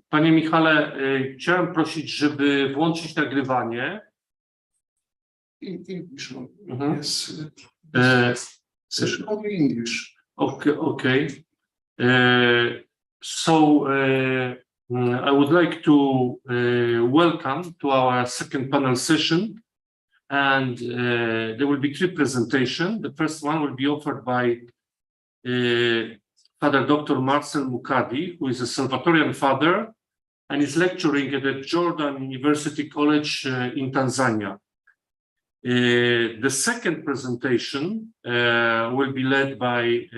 Panie Michale, chciałem prosić, żeby włączyć nagrywanie. English. Yes. Session only English. Okay. I would like to welcome to our second panel session, and there will be 3 presentations. The first one will be offered by Father Dr. Marcel Mukadi, who is a Salvatorian father and is lecturing at the Jordan University College in Tanzania. The second presentation will be led by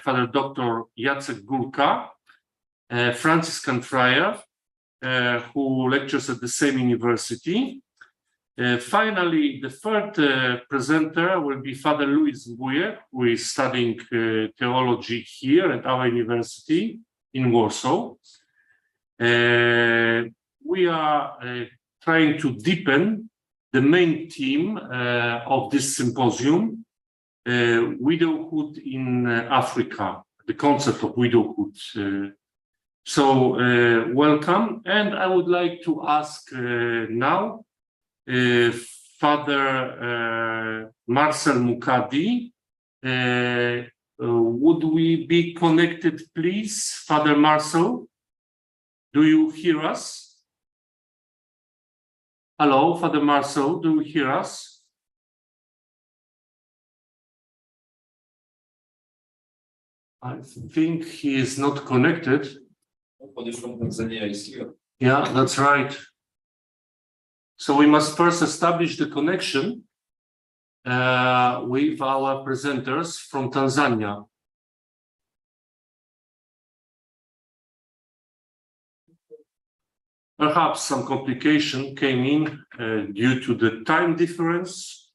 Father Dr. Jacek Górka, Franciscan friar, who lectures at the same university. Finally, the third presenter will be Father Louis Mbuje, who is studying theology here at our university in Warsaw. We are trying to deepen the main theme of this symposium, widowhood in Africa, the concept of widowhood. Welcome, and I would like to ask now Father Marcel Mukadi, would we be connected, please? Father Marcel, do you hear us? Hello, Father Marcel, do you hear us? I think he is not connected. Yeah, that's right. So we must first establish the connection with our presenters from Tanzania. Perhaps some complication came in due to the time difference.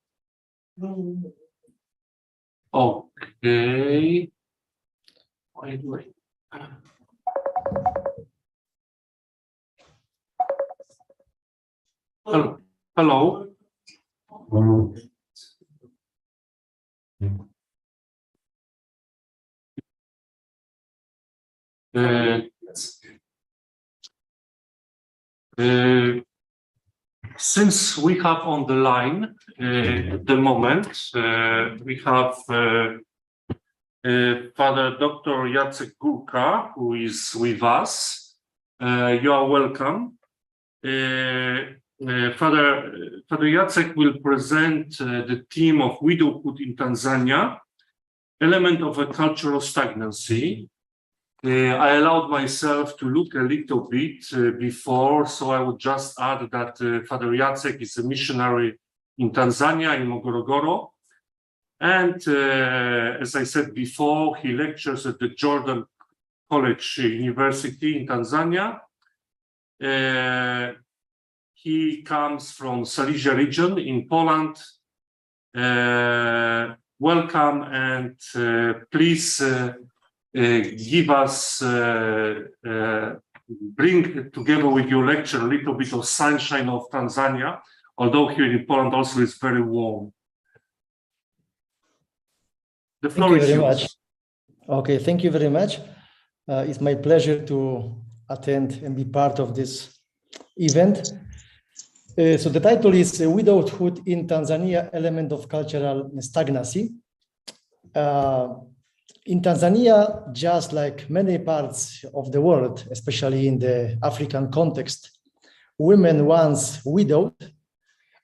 Okay. Wait. Hello. Since we have on the line at the moment, we have Father Dr. Jacek Górka, who is with us. You are welcome. Father Jacek will present the theme of widowhood in Tanzania, element of a cultural stagnancy. I allowed myself to look a little bit before, so I would just add that Father Jacek is a missionary in Tanzania, in Morogoro. And as I said before, he lectures at the Jordan College University in Tanzania. He comes from Silesia region in Poland. Welcome, and please give us, bring together with your lecture a little bit of sunshine of Tanzania, although here in Poland also is very warm. The floor is yours. Okay, thank you very much. It's my pleasure to attend and be part of this event. So the title is Widowhood in Tanzania, Element of Cultural Stagnancy. In Tanzania, just like many parts of the world, especially in the African context, women once widowed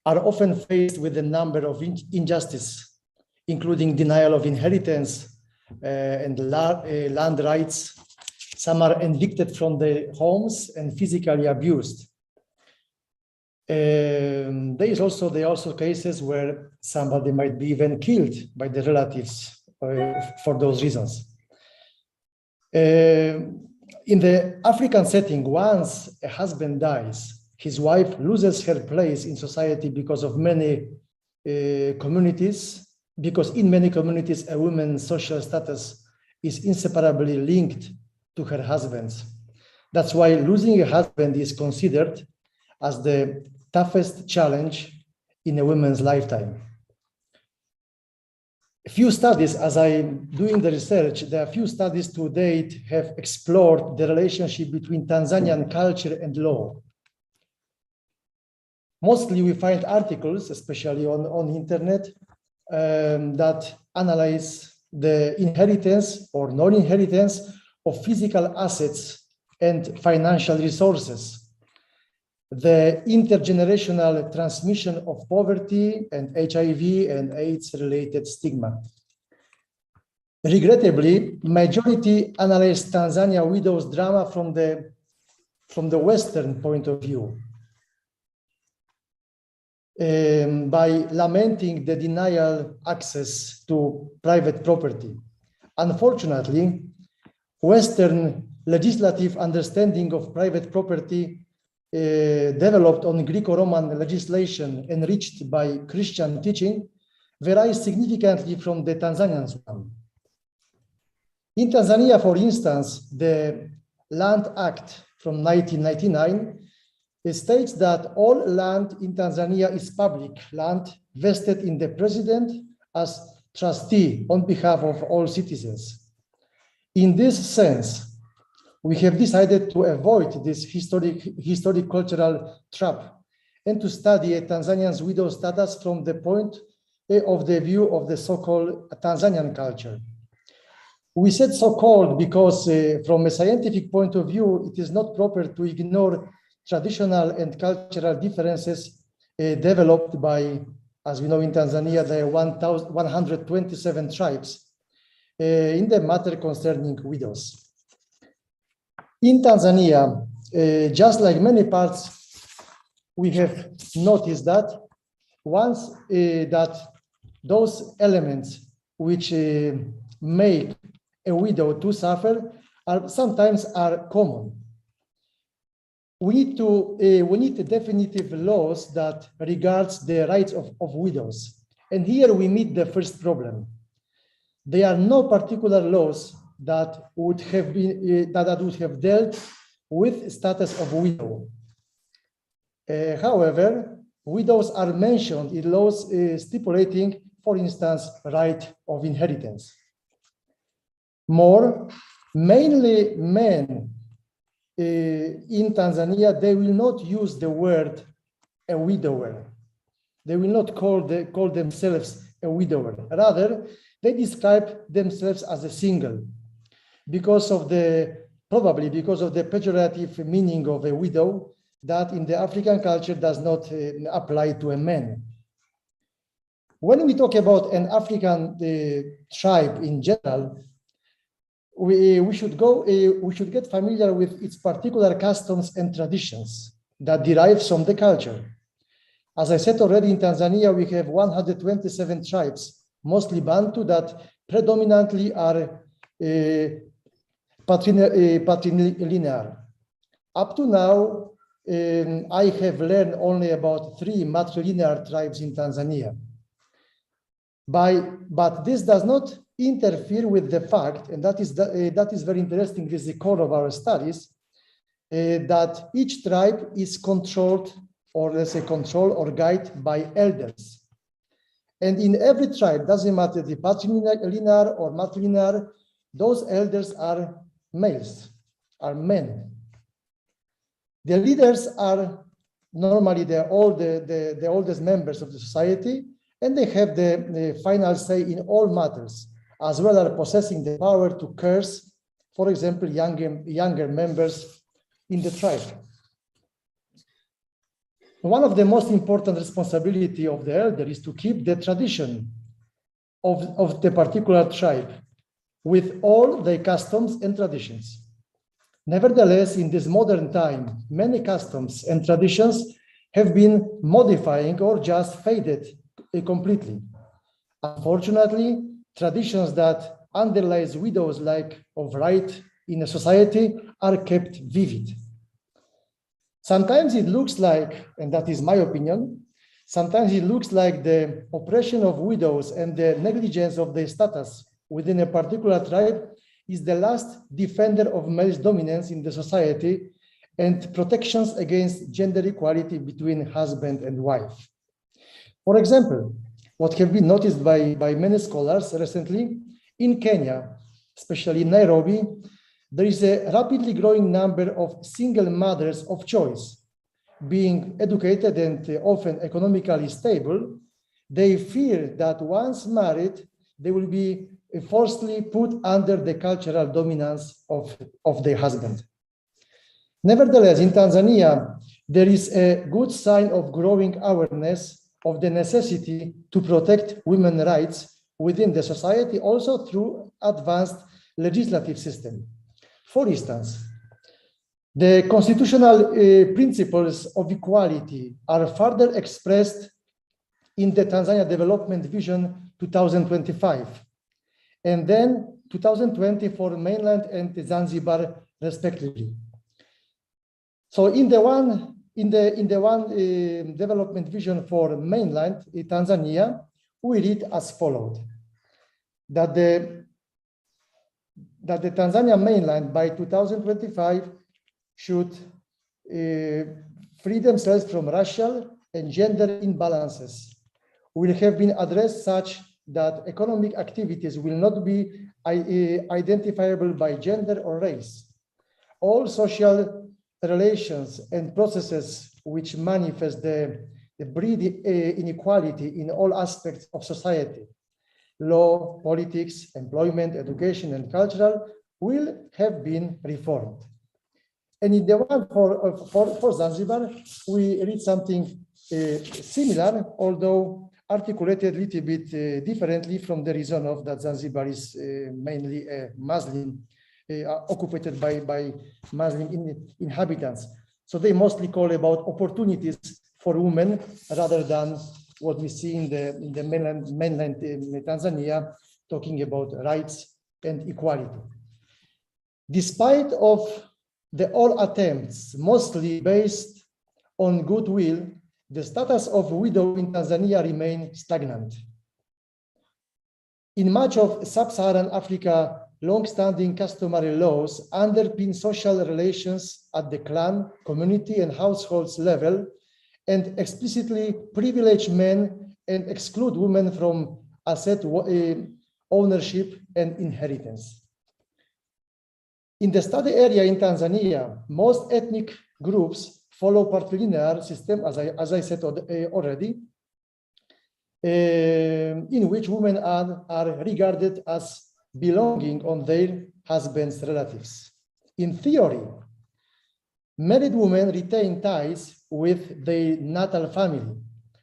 are often faced with a number of injustices, including denial of inheritance and land rights. Some are evicted from their homes and physically abused. There are also cases where somebody might be even killed by the relatives for those reasons. In the African setting, once a husband dies, his wife loses her place in society because in many communities, a woman's social status is inseparably linked to her husband's. That's why losing a husband is considered as the toughest challenge in a woman's lifetime. A few studies, as I'm doing the research, there are few studies to date have explored the relationship between Tanzanian culture and law. Mostly we find articles, especially on internet, that analyze the inheritance or non-inheritance of physical assets and financial resources, the intergenerational transmission of poverty and HIV and AIDS-related stigma. Regrettably, majority analyze Tanzania widows' drama from the Western point of view, by lamenting the denial access to private property. Unfortunately, Western legislative understanding of private property developed on Greco-Roman legislation enriched by Christian teaching varies significantly from the Tanzanian one. In Tanzania, for instance, the Land Act from 1999 states that all land in Tanzania is public land vested in the president as trustee on behalf of all citizens. In this sense, we have decided to avoid this historic cultural trap and to study a Tanzanian's widow status from the point of the view of the so-called Tanzanian culture. We said so-called because from a scientific point of view, it is not proper to ignore traditional and cultural differences developed by, as we know in Tanzania, there are 127 tribes in the matter concerning widows. In Tanzania, just like many parts, we have noticed that once that those elements which make a widow to suffer sometimes are common. We need definitive laws that regards the rights of widows. And here we meet the first problem. There are no particular laws that would have been that would have dealt with status of widow. However, widows are mentioned in laws stipulating, for instance, right of inheritance. More, mainly men in Tanzania, they will not use the word a widower. They will not call themselves a widower. Rather, they describe themselves as a single probably because of the pejorative meaning of a widow that in the African culture does not apply to a man. When we talk about an African tribe in general, we should get familiar with its particular customs and traditions that derive from the culture. As I said already, in Tanzania, we have 127 tribes, mostly Bantu, that predominantly are patrilinear. Up to now, I have learned only about 3 matrilinear tribes in Tanzania. But this does not interfere with the fact, and that is very interesting, this is the core of our studies, that each tribe is controlled, or let's say controlled or guided by elders. And in every tribe, doesn't matter the patrilinear or matrilinear, those elders are males, are men. The leaders are normally the oldest members of the society, and they have the final say in all matters, as well as possessing the power to curse, for example, younger members in the tribe. One of the most important responsibility of the elder is to keep the tradition of the particular tribe with all the customs and traditions. Nevertheless, in this modern time, many customs and traditions have been modifying or just faded completely. Unfortunately, traditions that underlies widows like of right in a society are kept vivid. Sometimes it looks like, and that is my opinion, sometimes it looks like the oppression of widows and the negligence of their status within a particular tribe is the last defender of male dominance in the society and protections against gender equality between husband and wife. For example, what have been noticed by many scholars recently, in Kenya, especially in Nairobi, there is a rapidly growing number of single mothers of choice. Being educated and often economically stable, they fear that once married, they will be forcibly put under the cultural dominance of their husband. Nevertheless, in Tanzania, there is a good sign of growing awareness of the necessity to protect women's rights within the society, also through advanced legislative system. For instance, the constitutional principles of equality are further expressed in the Tanzania Development Vision 2025, and then 2020 for mainland and Zanzibar, respectively. So in the one development vision for mainland Tanzania, we read as follows: that the Tanzania mainland by 2025 should free themselves from racial and gender imbalances, will have been addressed such that economic activities will not be identifiable by gender or race. All social relations and processes which manifest the breed inequality in all aspects of society, law, politics, employment, education, and cultural, will have been reformed. And in the one for Zanzibar, we read something similar, although articulated a little bit differently from the reason of that Zanzibar is mainly a Muslim, occupied by Muslim inhabitants. So they mostly call about opportunities for women rather than what we see in the mainland Tanzania, talking about rights and equality. Despite of all attempts, mostly based on goodwill, the status of widow in Tanzania remains stagnant. In much of sub-Saharan Africa, long-standing customary laws underpin social relations at the clan, community, and households level, and explicitly privilege men and exclude women from asset ownership and inheritance. In the study area in Tanzania, most ethnic groups follow patrilineal system, as I said already, in which women are regarded as belonging on their husband's relatives. In theory, married women retain ties with their natal family,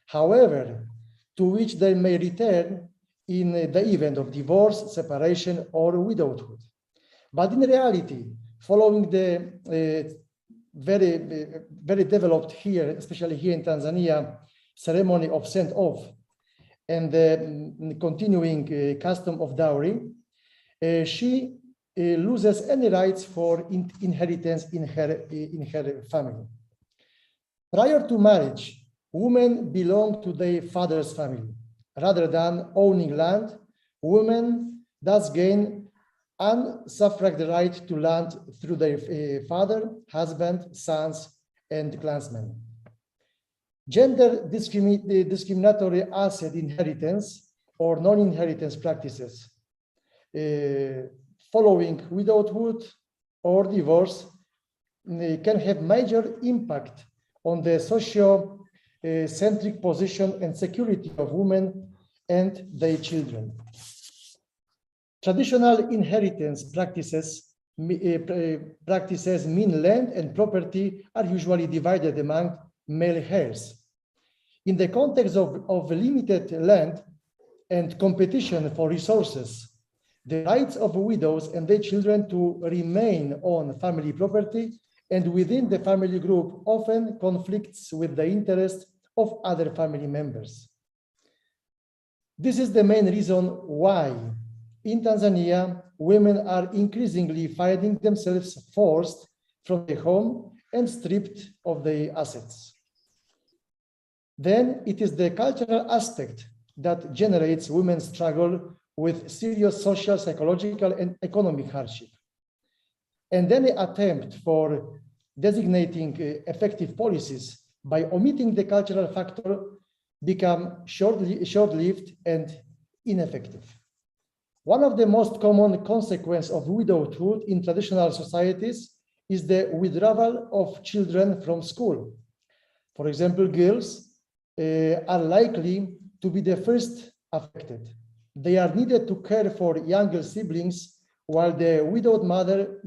however, to which they may return in the event of divorce, separation, or widowhood. But in reality, following the very developed here, especially here in Tanzania, ceremony of send-off and the continuing custom of dowry, she loses any rights for inheritance in her family. Prior to marriage, women belong to their father's family. Rather than owning land, women thus gain unsuffraged right to land through their father, husband, sons, and clansmen. Gender discriminatory asset inheritance or non-inheritance practices following widowhood or divorce can have major impact on the socio-centric position and security of women and their children. Traditional inheritance practices mean land and property are usually divided among male heirs. In the context of limited land and competition for resources, the rights of widows and their children to remain on family property and within the family group often conflicts with the interests of other family members. This is the main reason why in Tanzania, women are increasingly finding themselves forced from their home and stripped of their assets. Then it is the cultural aspect that generates women's struggle with serious social, psychological, and economic hardship. And any attempt for designating effective policies by omitting the cultural factor become short-lived and ineffective. One of the most common consequences of widowhood in traditional societies is the withdrawal of children from school. For example, girls are likely to be the first affected. They are needed to care for younger siblings while the widowed mother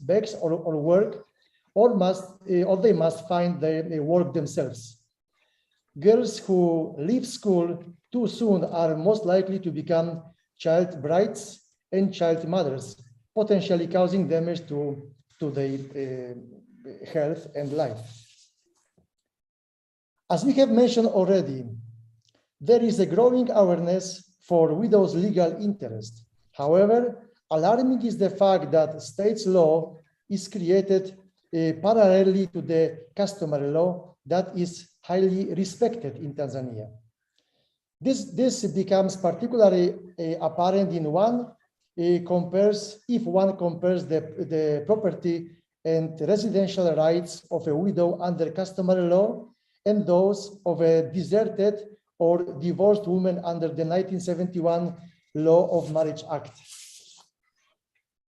begs or work, or they must find the work themselves. Girls who leave school too soon are most likely to become child brides and child mothers, potentially causing damage to their health and life. As we have mentioned already, there is a growing awareness for widows' legal interest. However, alarming is the fact that state law is created parallelly to the customary law that is highly respected in Tanzania. This becomes particularly apparent if one compares the property and residential rights of a widow under customary law and those of a deserted or divorced woman under the 1971 Law of Marriage Act.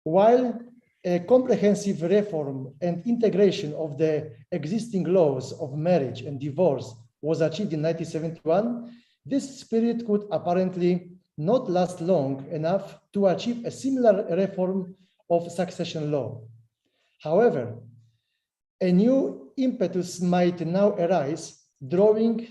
While a comprehensive reform and integration of the existing laws of marriage and divorce was achieved in 1971, this spirit could apparently not last long enough to achieve a similar reform of succession law. However, a new impetus might now arise, drawing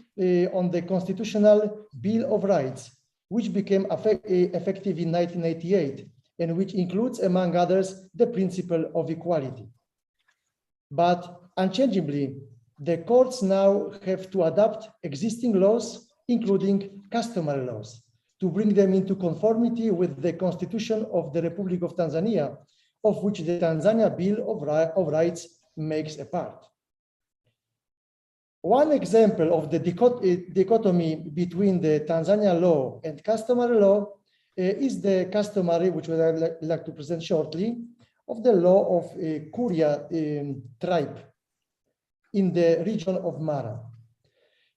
on the Constitutional Bill of Rights, which became effective in 1988, and which includes, among others, the principle of equality. But unchangeably, the courts now have to adapt existing laws, including customary laws, to bring them into conformity with the Constitution of the Republic of Tanzania, of which the Tanzania Bill of Rights makes a part. One example of the dichotomy between the Tanzania law and customary law is the customary, which I would like to present shortly, of the law of Kuria tribe in the region of Mara.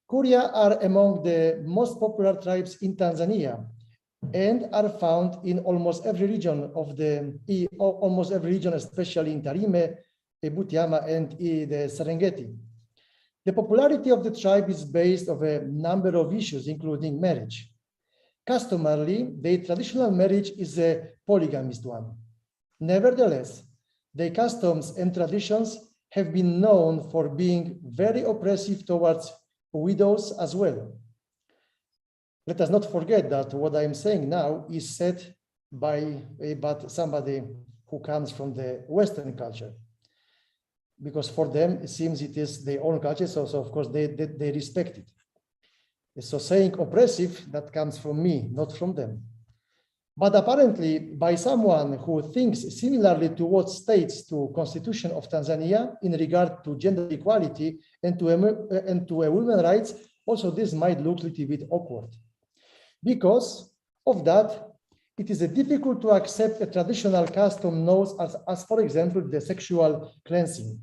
Kuria are among the most popular tribes in Tanzania and are found in almost every region especially in Tarime, Butiama, and the Serengeti. The popularity of the tribe is based on a number of issues, including marriage. Customarily, the traditional marriage is a polygamist one. Nevertheless, the customs and traditions have been known for being very oppressive towards widows as well. Let us not forget that what I am saying now is said by somebody who comes from the Western culture, because for them it seems it is their own culture, so of course they respect it. So saying oppressive, that comes from me, not from them. But apparently by someone who thinks similarly to what states to Constitution of Tanzania in regard to gender equality and to women's rights, also this might look a little bit awkward. Because of that, it is difficult to accept a traditional custom known as for example, the sexual cleansing.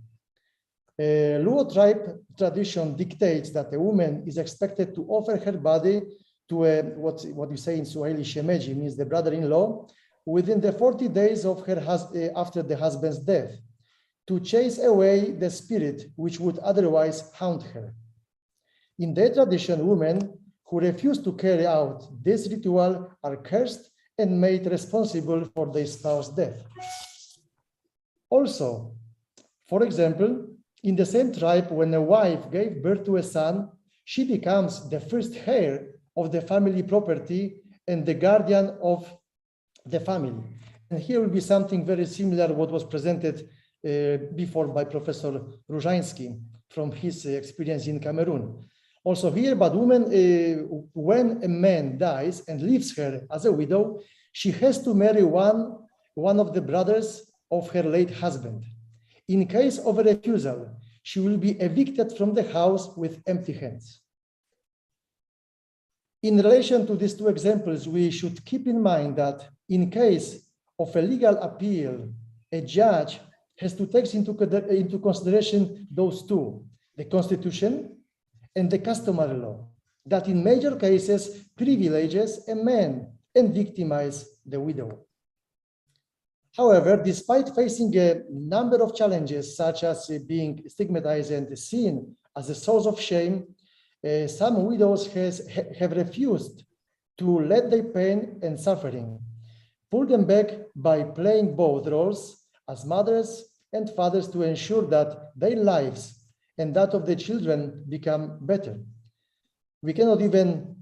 Luo tribe tradition dictates that a woman is expected to offer her body to what you say in Swahili, shemeji, means the brother-in-law, within the 40 days of her after the husband's death, to chase away the spirit which would otherwise haunt her. In their tradition, women who refuse to carry out this ritual are cursed and made responsible for their spouse's death. Also, for example, in the same tribe, when a wife gave birth to a son, she becomes the first heir of the family property and the guardian of the family. And here will be something very similar to what was presented before by Professor Różański from his experience in Cameroon. Also here, but woman, when a man dies and leaves her as a widow, she has to marry one of the brothers of her late husband. In case of a refusal, she will be evicted from the house with empty hands. In relation to these two examples, we should keep in mind that in case of a legal appeal, a judge has to take into consideration those two, the Constitution and the customary law. that in major cases privileges a man and victimize the widow. However, despite facing a number of challenges, such as being stigmatized and seen as a source of shame, some widows have refused to let their pain and suffering pull them back by playing both roles as mothers and fathers to ensure that their lives and that of their children become better. We cannot even,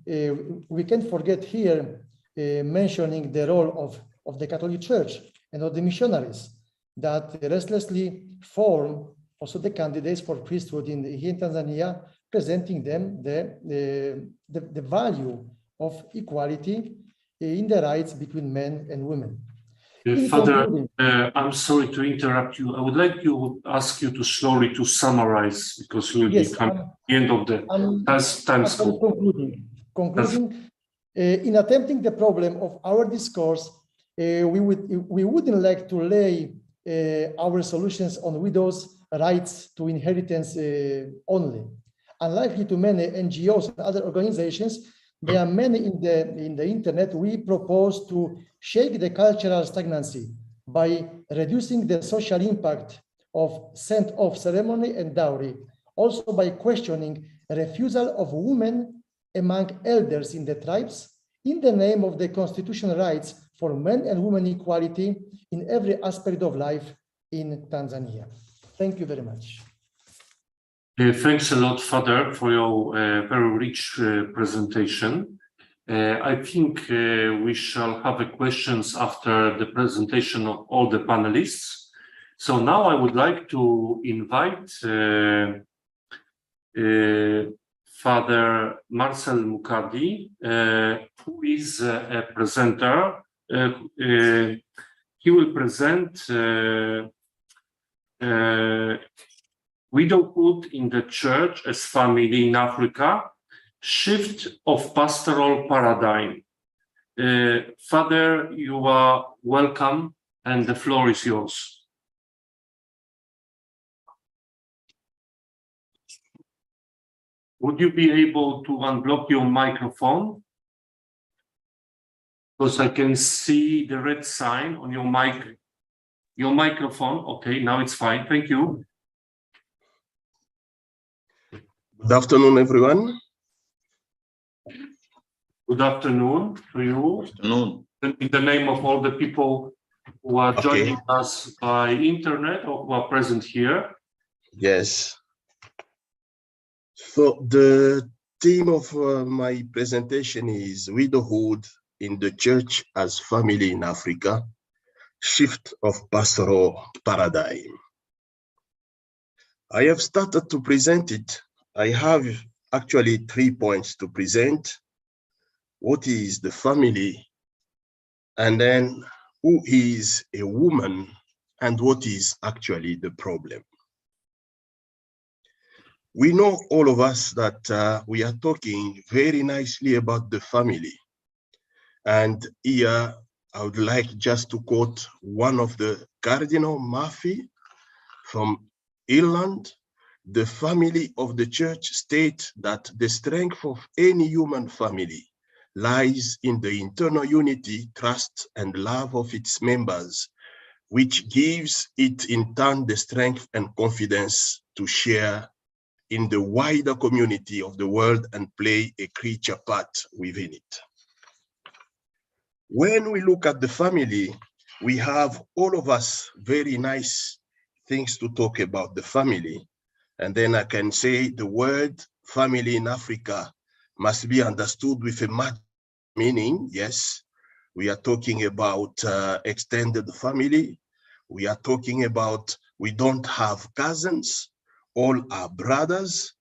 we can't forget here mentioning the role of the Catholic Church and of the missionaries that restlessly form also the candidates for priesthood here in Tanzania, presenting them the value of equality in the rights between men and women. Father, I'm sorry to interrupt you. I would like to ask you to slowly to summarize, because we will be coming to the end of the time scope. Concluding, in attempting the problem of our discourse, we wouldn't like to lay our solutions on widows' rights to inheritance only. Unlikely to many NGOs and other organizations, there are many in the internet. We propose to shake the cultural stagnancy by reducing the social impact of send-off ceremony and dowry, also by questioning refusal of women among elders in the tribes in the name of the constitutional rights for men and women equality in every aspect of life in Tanzania. Thank you very much. Thanks a lot, Father, for your very rich presentation. I think we shall have questions after the presentation of all the panelists. So now I would like to invite Father Marcel Mukadi, who is a presenter. He will present Widowhood in the Church as Family in Africa, Shift of Pastoral Paradigm. Father, you are welcome, and the floor is yours. Would you be able to unblock your microphone? Because I can see the red sign on your mic. Your microphone, okay, now it's fine, thank you. Good afternoon, everyone. Good afternoon to you. Good afternoon. In the name of all the people who are joining us by internet or who are present here. Yes. So the theme of my presentation is Widowhood in the Church as Family in Africa, Shift of Pastoral Paradigm. I have started to present it. I have actually 3 points to present. What is the family? And then who is a woman? And what is actually the problem? We know, all of us, that we are talking very nicely about the family. And here, I would like just to quote one of the Cardinal Murphy from Ireland. The family of the church states that the strength of any human family lies in the internal unity, trust, and love of its members, which gives it in turn the strength and confidence to share in the wider community of the world and play a creature part within it. When we look at the family, we have, all of us, very nice things to talk about the family. And then I can say the word family in Africa must be understood with a meaning. Yes, we are talking about extended family. We are talking about, we don't have cousins, all are brothers.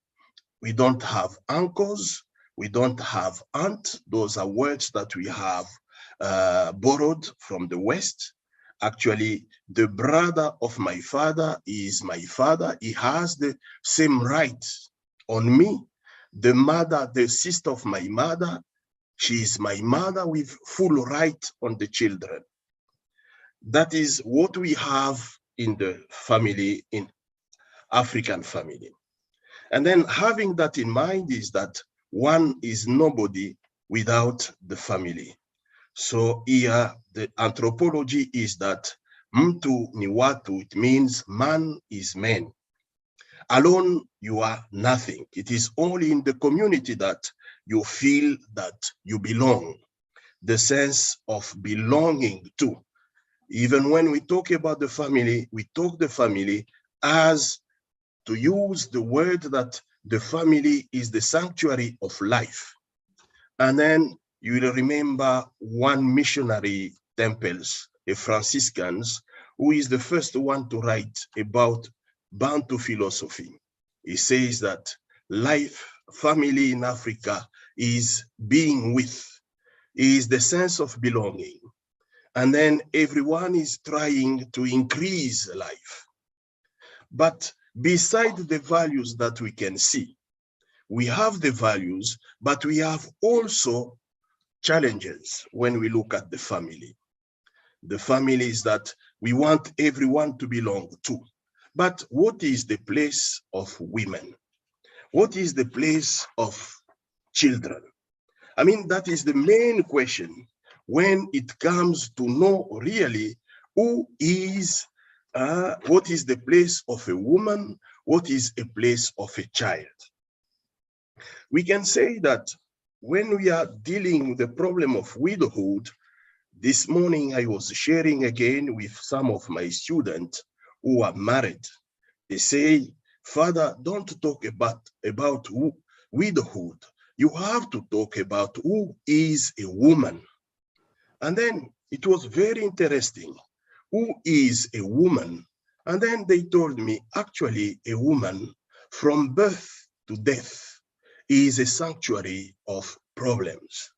We don't have uncles. We don't have aunt. Those are words that we have borrowed from the West. Actually, the brother of my father is my father. He has the same right on me. The mother, the sister of my mother, she is my mother with full right on the children. That is what we have in the family, in African family. And then having that in mind is that one is nobody without the family. So here, the anthropology is that mtu ni watu, it means man is man. Alone, you are nothing. It is only in the community that you feel that you belong, the sense of belonging to. Even when we talk about the family, we talk the family as, to use the word that the family is the sanctuary of life. And then you will remember one missionary temples, a Franciscans, who is the first one to write about Bantu philosophy. He says that life, family in Africa is being with, is the sense of belonging. And then everyone is trying to increase life. But beside the values that we can see, we have the values, but we have also challenges when we look at the family. The family is that we want everyone to belong to. But what is the place of women? What is the place of children? I mean, that is the main question when it comes to know really who is, what is the place of a woman, what is a place of a child. We can say that when we are dealing with the problem of widowhood, this morning I was sharing again with some of my students who are married. They say, Father, don't talk about widowhood. You have to talk about who is a woman. And then it was very interesting. Who is a woman? And then they told me, actually, a woman from birth to death is a sanctuary of problems,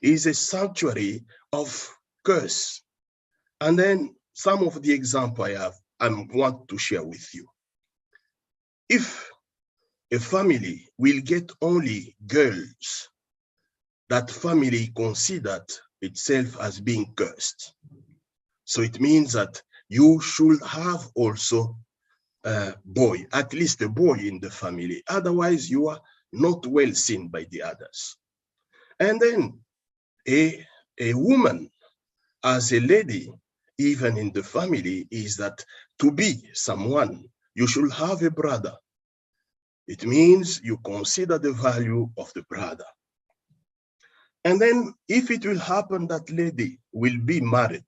is a sanctuary of curse. And then some of the example I want to share with you. If a family will get only girls, that family considered itself as being cursed. So it means that you should have also a boy, at least a boy in the family. Otherwise, you are not well seen by the others. And then a woman as a lady, even in the family, is that to be someone, you should have a brother. It means you consider the value of the brother. And then if it will happen that lady will be married,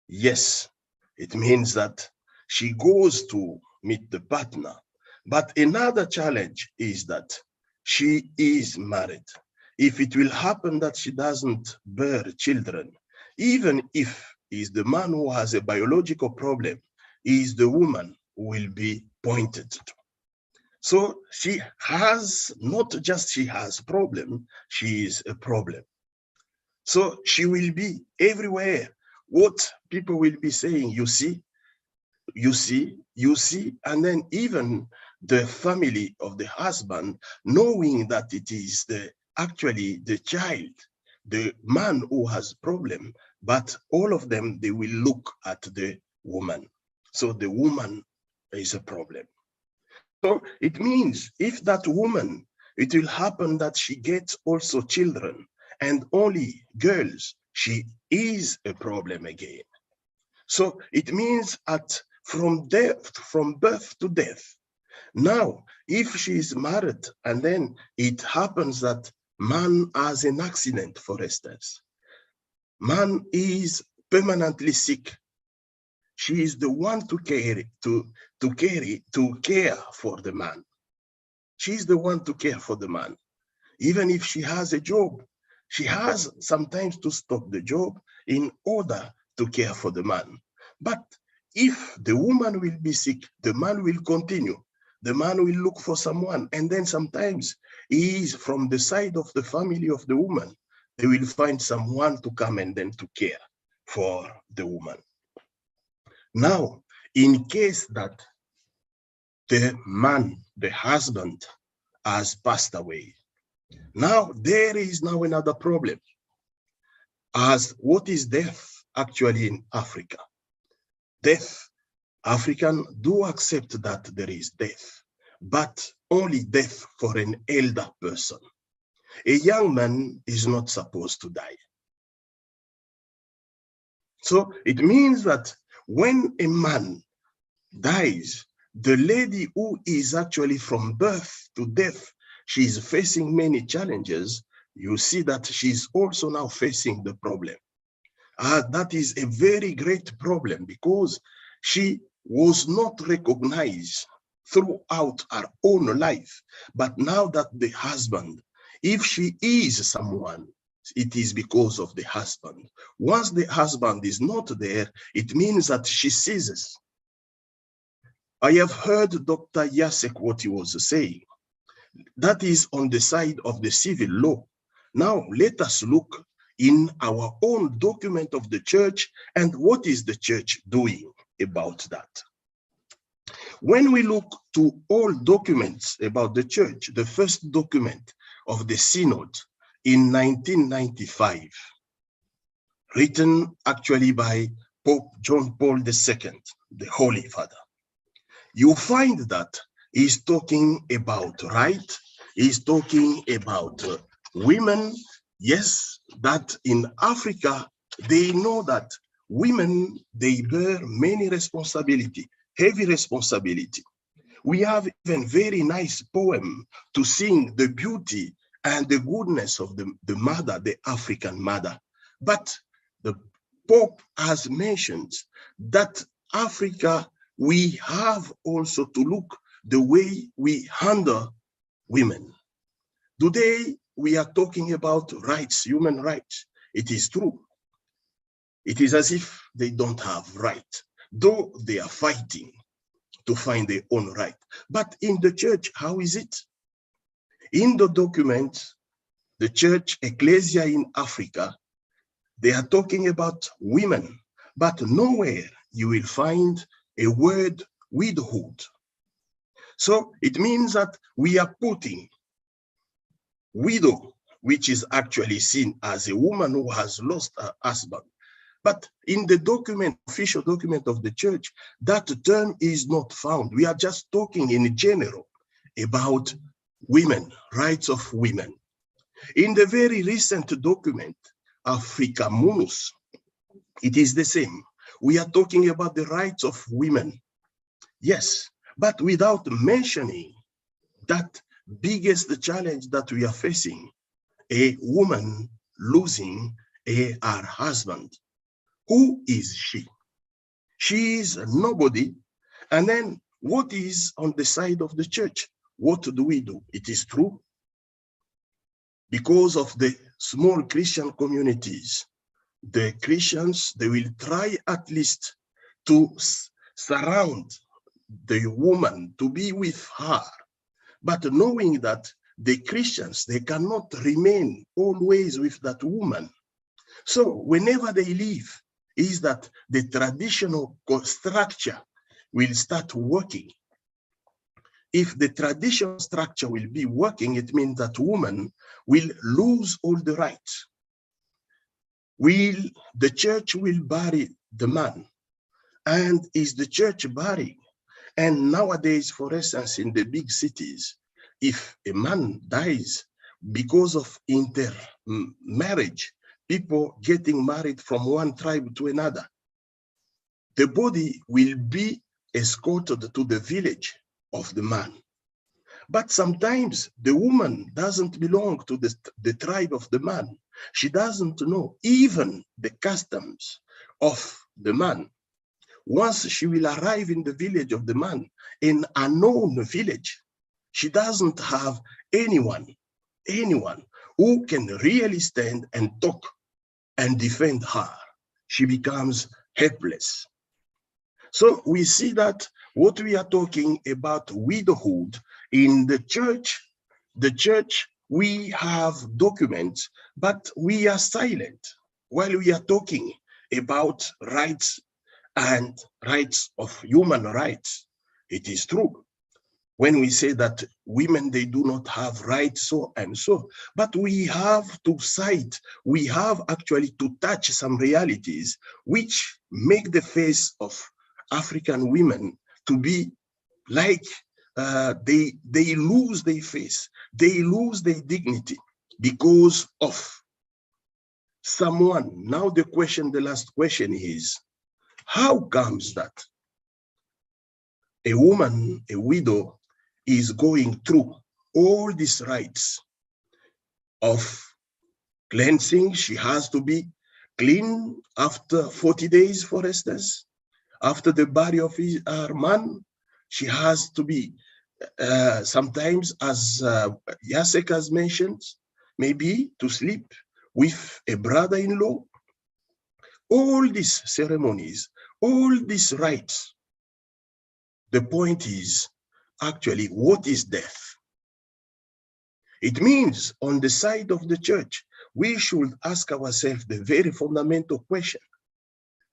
yes, it means that she goes to meet the partner. But another challenge is that she is married. If it will happen that she doesn't bear children, even if is the man who has a biological problem, is the woman who will be pointed to. So she has, not just she has problem, she is a problem. So she will be everywhere. What people will be saying, you see, you see, you see, and then even the family of the husband, knowing that it is actually the child, the man who has problem, but all of them, they will look at the woman. So the woman is a problem. So it means if that woman, it will happen that she gets also children and only girls, she is a problem again. So it means from birth to death. Now, if she is married and then it happens that man has an accident, for instance, man is permanently sick. She is the one to care for the man. She's the one to care for the man. Even if she has a job, she has sometimes to stop the job in order to care for the man. But if the woman will be sick, the man will continue. The man will look for someone. And then sometimes he is from the side of the family of the woman. They will find someone to come and then to care for the woman. Now, in case that the man, the husband, has passed away, now there is now another problem. As what is death actually in Africa? Death, Africans do accept that there is death, but only death for an elder person. A young man is not supposed to die. So it means that when a man dies, the lady who is actually from birth to death, she is facing many challenges. You see that she's also now facing the problem. That is a very great problem because she was not recognized throughout her own life. But now that the husband, if she is someone, it is because of the husband. Once the husband is not there, it means that she ceases. I have heard Dr. Jacek what he was saying. That is on the side of the civil law. Now let us look in our own document of the church and what is the church doing about that. When we look to all documents about the church, the first document of the synod in 1995, written actually by Pope John Paul II, the Holy Father, you find that he's talking about right, he's talking about women. Yes, that in Africa, they know that women, they bear many responsibility, heavy responsibility. We have even very nice poem to sing the beauty and the goodness of the mother, the African mother. But the Pope has mentioned that Africa, we have also to look the way we handle women. Today, we are talking about rights, human rights. It is true. It is as if they don't have right, though they are fighting to find their own right. But in the church, how is it? In the document, the church ecclesia in Africa, they are talking about women, but nowhere you will find a word widowhood. So it means that we are putting widow, which is actually seen as a woman who has lost her husband. But in the document, official document of the church, that term is not found. We are just talking in general about women, rights of women. In the very recent document, Africa Munus, it is the same. We are talking about the rights of women. Yes, but without mentioning that biggest challenge that we are facing, a woman losing her husband. Who is she? She is nobody. And then what is on the side of the church? What do we do? It is true. Because of the small Christian communities, the Christians, they will try at least to surround the woman, to be with her. But knowing that the Christians, they cannot remain always with that woman. So whenever they leave, is that the traditional structure will start working. If the traditional structure will be working, it means that woman will lose all the rights. The church will bury the man. And is the church burying? And nowadays, for instance, in the big cities, if a man dies because of intermarriage, people getting married from one tribe to another, the body will be escorted to the village of the man. But sometimes the woman doesn't belong to the tribe of the man. She doesn't know even the customs of the man. Once she will arrive in the village of the man, in a known village, she doesn't have anyone who can really stand and talk and defend her. She becomes helpless. So we see that what we are talking about widowhood in the church, we have documents, but we are silent while we are talking about rights and rights of human rights. It is true when we say that women, they do not have rights, so and so, but we have to cite, we have actually to touch some realities which make the face of African women to be like they lose their face, they lose their dignity. because of someone. Now the last question is, how comes that a woman, a widow, is going through all these rites of cleansing? She has to be clean after 40 days, for instance. After the body of her man, she has to be sometimes, as Jacek has mentioned, maybe to sleep with a brother-in-law. All these ceremonies, all these rites, the point is actually, what is death? It means on the side of the church, we should ask ourselves the very fundamental question: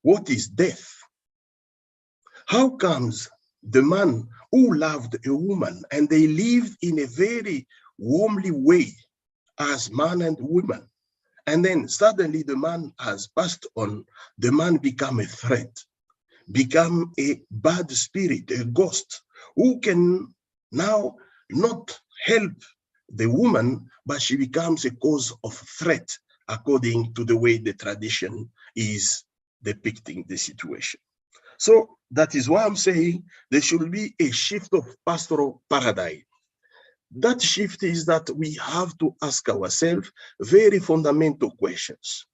what is death? How comes the man who loved a woman and they lived in a very warmly way as man and woman, and then suddenly the man has passed on, the man become a threat, become a bad spirit, a ghost, who can now not help the woman, but she becomes a cause of threat according to the way the tradition is depicting the situation. So that is why I'm saying there should be a shift of pastoral paradigm. That shift is that we have to ask ourselves very fundamental questions.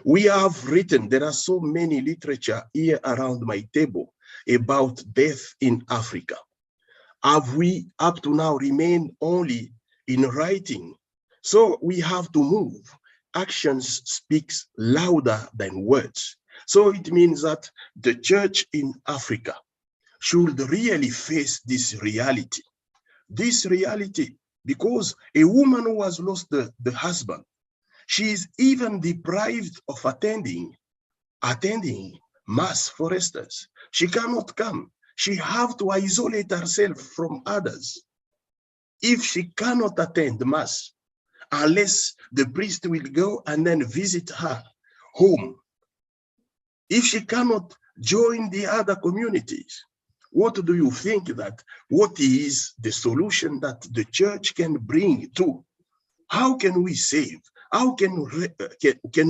We have written, there are so many literature here around my table about death in Africa. Have we up to now remained only in writing? So we have to move. Actions speaks louder than words. So it means that the church in Africa should really face this reality. This reality, because a woman who has lost the husband, she is even deprived of attending mass, for instance. She cannot come. She have to isolate herself from others. If she cannot attend mass, unless the priest will go and then visit her home, if she cannot join the other communities, what do you think that, what is the solution that the church can bring to? How can we save? How can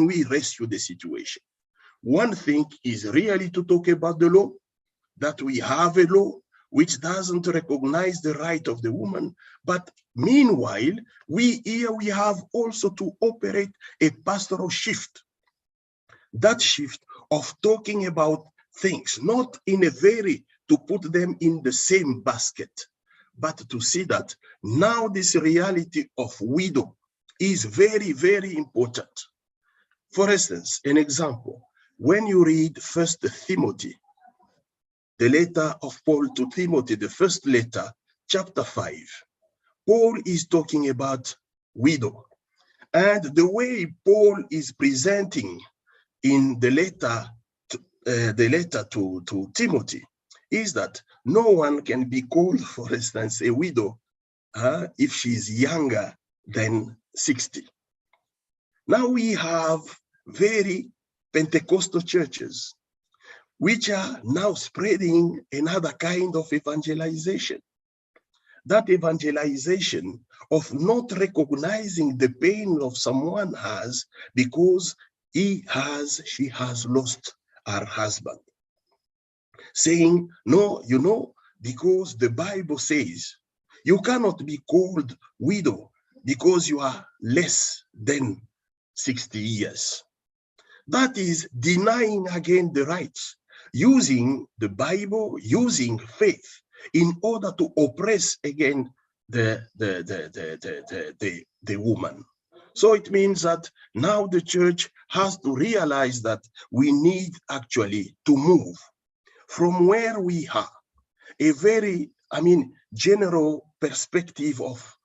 we rescue the situation? One thing is really to talk about the law, that we have a law which doesn't recognize the right of the woman, but meanwhile, we have also to operate a pastoral shift. That shift of talking about things, not in a very to put them in the same basket, but to see that now this reality of widow is very, very important. For instance, an example, when you read 1 Timothy, the letter of Paul to Timothy, the first letter, chapter 5, Paul is talking about widow. And the way Paul is presenting in the letter to Timothy is that no one can be called, for instance, a widow if she is younger than 60. Now we have very Pentecostal churches which are now spreading another kind of evangelization. That evangelization of not recognizing the pain of someone has because she has lost her husband. Saying, no, you know, because the Bible says you cannot be called widow because you are less than 60 years. That is denying again the rights, using the Bible, using faith in order to oppress again the woman. So it means that now the church has to realize that we need actually to move from where we are, a very, general perspective of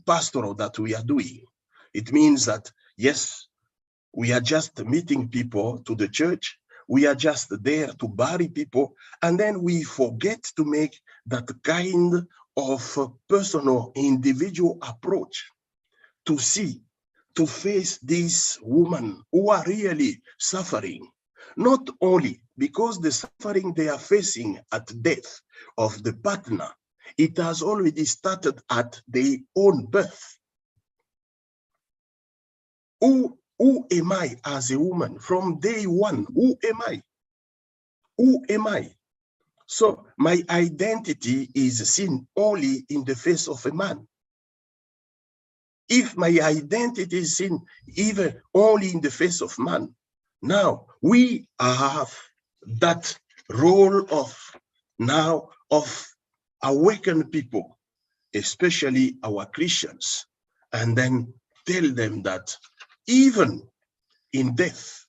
pastoral that we are doing. It means that, yes, we are just meeting people to the church. We are just there to bury people. And then we forget to make that kind of personal, individual approach to see, to face these women who are really suffering, not only because the suffering they are facing at death of the partner, it has already started at their own birth. Who am I as a woman? From day one, who am I? Who am I? So my identity is seen only in the face of a man. If my identity is seen even only in the face of man, now we have that role of awaken people, especially our Christians, and then tell them that even in death,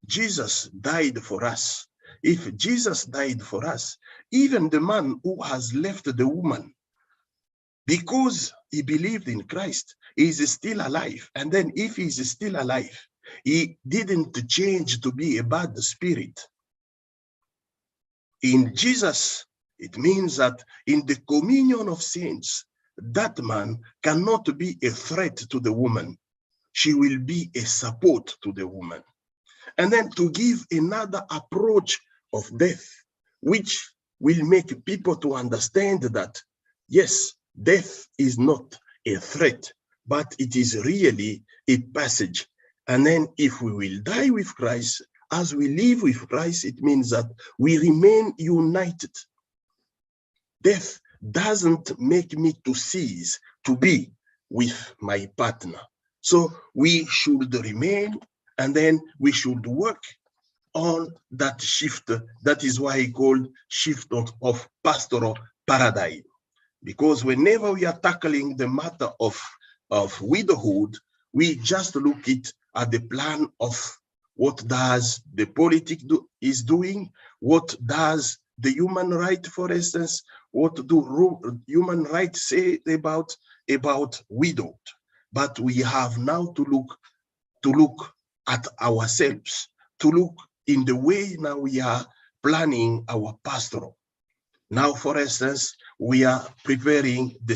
Jesus died for us. If Jesus died for us, even the man who has left the woman, because he believed in Christ, he is still alive. And then if he is still alive, he didn't change to be a bad spirit. In Jesus, it means that in the communion of saints, that man cannot be a threat to the woman. She will be a support to the woman. And then to give another approach of death, which will make people to understand that, yes, death is not a threat, but it is really a passage. And then if we will die with Christ, as we live with Christ, it means that we remain united. Death doesn't make me to cease to be with my partner. So we should remain, and then we should work on that shift. That is why he called shift of pastoral paradigm. Because whenever we are tackling the matter of widowhood, we just look at the plan of what does the politics is doing, what does the human right, for instance, what do human rights say about widowed. But we have now to look at ourselves, to look in the way now we are planning our pastoral. Now, for instance, we are preparing the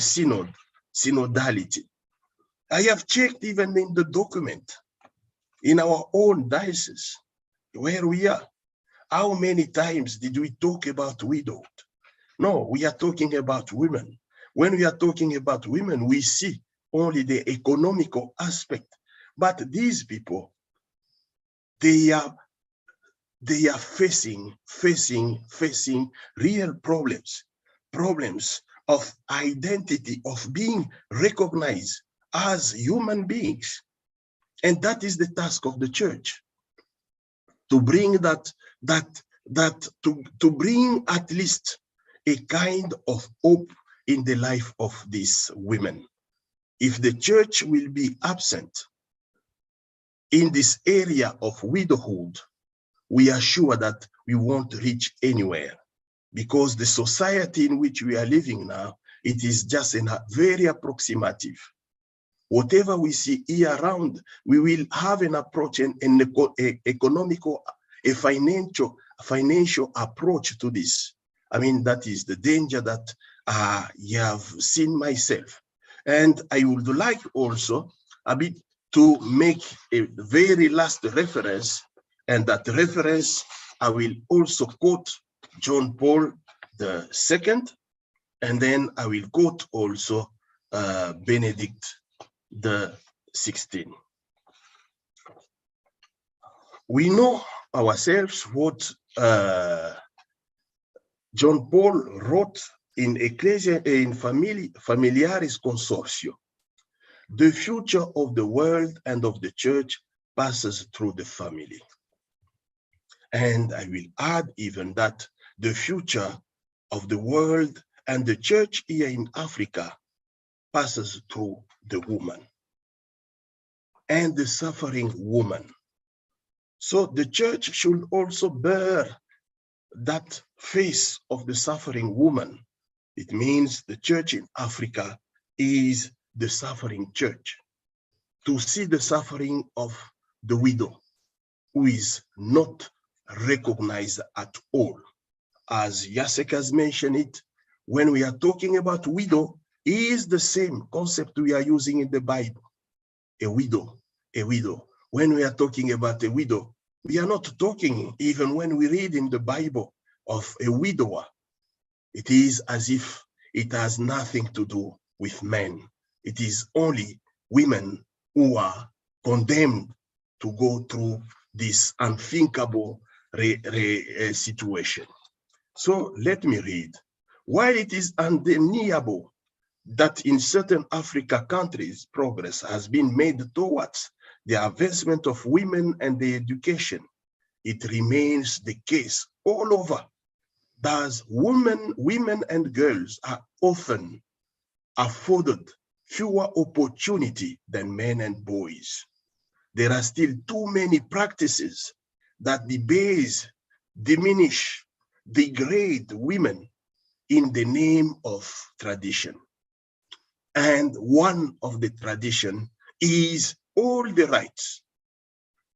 synodality. I have checked even in the document, in our own diocese, where we are. How many times did we talk about widowed? No, we are talking about women. When we are talking about women, we see only the economical aspect. But these people, they are facing real problems of identity, of being recognized as human beings. And that is the task of the church, to bring to bring at least a kind of hope in the life of these women. If the church will be absent in this area of widowhood, we are sure that we won't reach anywhere, because the society in which we are living now, it is just very approximative. Whatever we see here around, we will have an approach, an economical, a financial approach to this. I mean, that is the danger that you have seen myself. And I would like also a bit to make a very last reference, and that reference I will also quote John Paul II, and then I will quote also Benedict XVI. We know ourselves what John Paul wrote in Ecclesia in Familiaris Consortio. The future of the world and of the church passes through the family. And I will add even that the future of the world and the church here in Africa passes through the woman and the suffering woman. So the church should also bear that face of the suffering woman. It means the church in Africa is the suffering church. To see the suffering of the widow, who is not recognized at all. As Jacek has mentioned it, when we are talking about widow, it is the same concept we are using in the Bible. A widow, a widow. When we are talking about a widow, we are not talking, even when we read in the Bible, of a widower. It is as if it has nothing to do with men. It is only women who are condemned to go through this unthinkable situation. So let me read. While it is undeniable that in certain African countries, progress has been made towards the advancement of women and their education, it remains the case all over. Thus, women and girls are often afforded fewer opportunity than men and boys. There are still too many practices that debase, diminish, degrade women in the name of tradition. And one of the tradition is all the rites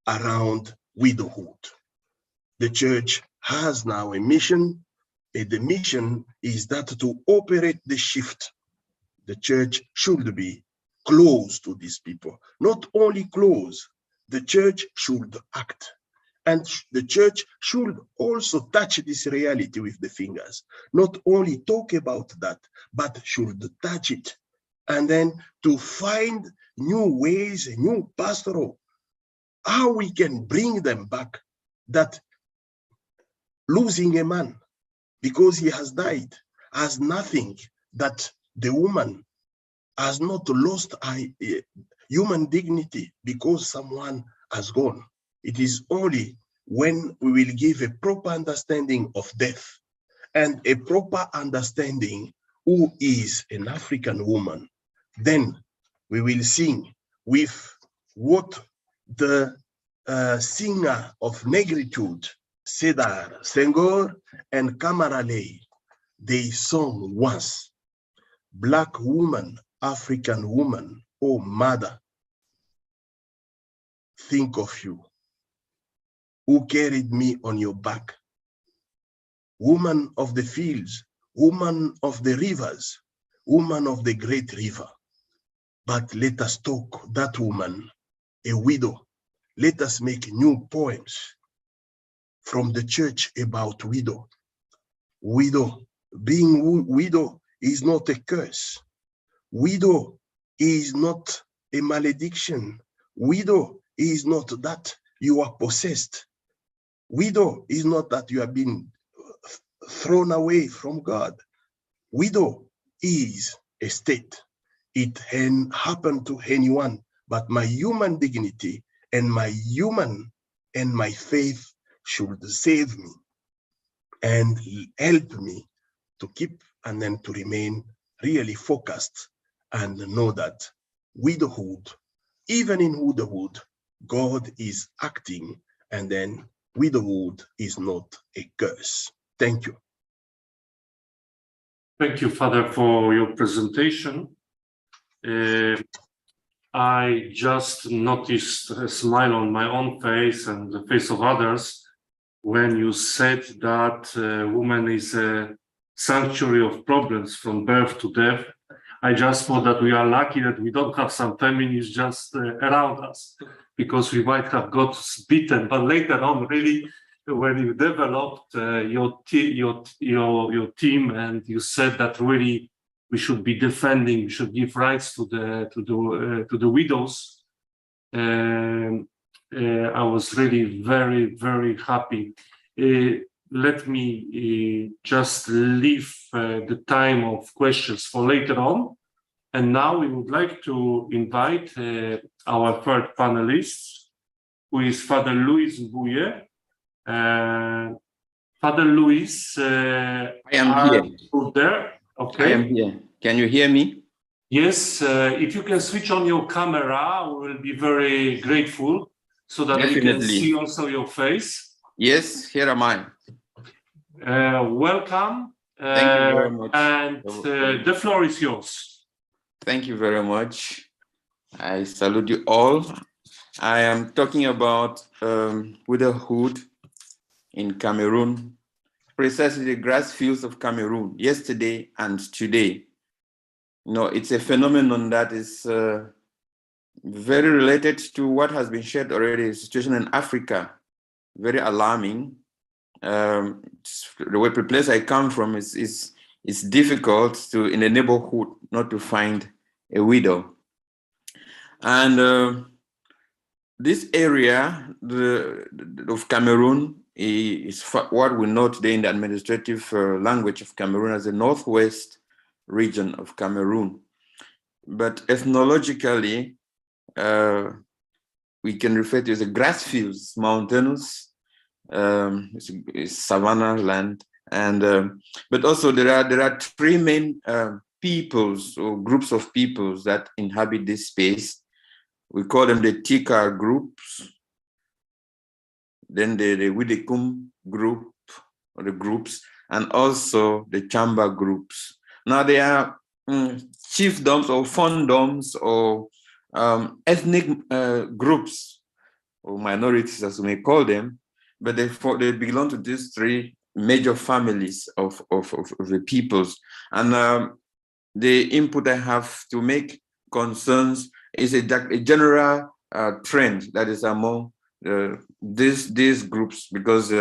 around widowhood. The church has now a mission, and the mission is that to operate the shift. The church should be close to these people. Not only close, the church should act. And the church should also touch this reality with the fingers. Not only talk about that, but should touch it. And then to find new ways, new pastoral, how we can bring them back, that losing a man because he has died has nothing, that the woman has not lost human dignity because someone has gone. It is only when we will give a proper understanding of death and a proper understanding who is an African woman, then we will sing with what the singer of negritude, Cedar, Senghor, and Kamaralei, they sung once. Black woman, African woman, oh mother, think of you, who carried me on your back. Woman of the fields, woman of the rivers, woman of the great river. But let us talk that woman, a widow. Let us make new poems from the church about widow. Widow, being widow is not a curse. Widow is not a malediction. Widow is not that you are possessed. Widow is not that you have been thrown away from God. Widow is a state. It can happen to anyone, but my human dignity and my faith should save me and help me to keep and then to remain really focused and know that widowhood, even in widowhood, God is acting, and then widowhood is not a curse. Thank you. Thank you, Father, for your presentation. I just noticed a smile on my own face and the face of others when you said that woman is a sanctuary of problems from birth to death. I just thought that we are lucky that we don't have some feminists just around us, because we might have got beaten. But later on, really, when you developed your team, and you said that really we should be defending, we should give rights to the widows. I was really very, very happy. Let me just leave the time of questions for later on. And now we would like to invite our third panelist, who is Father Luis Buye. Father Luis, I am here. There. Okay. I am here. Can you hear me? Yes. If you can switch on your camera, we will be very grateful, so that we can see also your face. Yes, here am I. Welcome. Thank you very much. And the floor is yours. Thank you very much. I salute you all. I am talking about widowhood in Cameroon, precisely the grass fields of Cameroon, yesterday and today. You know, it's a phenomenon that is very related to what has been shared already, the situation in Africa, very alarming. The place I come from is difficult to, in the neighborhood, not to find a widow. And this area of Cameroon is what we know today in the administrative language of Cameroon as the northwest region of Cameroon. But ethnologically, we can refer to it as the grass fields, mountains, it's savanna land, and but also there are three main peoples or groups of peoples that inhabit this space. We call them the Tika groups, then the Widekum group or the groups, and also the Chamba groups. Now they are chiefdoms or fondoms or ethnic groups or minorities, as we may call them, but they belong to these three major families of the peoples. And the input I have to make concerns is a general trend that is among these groups, because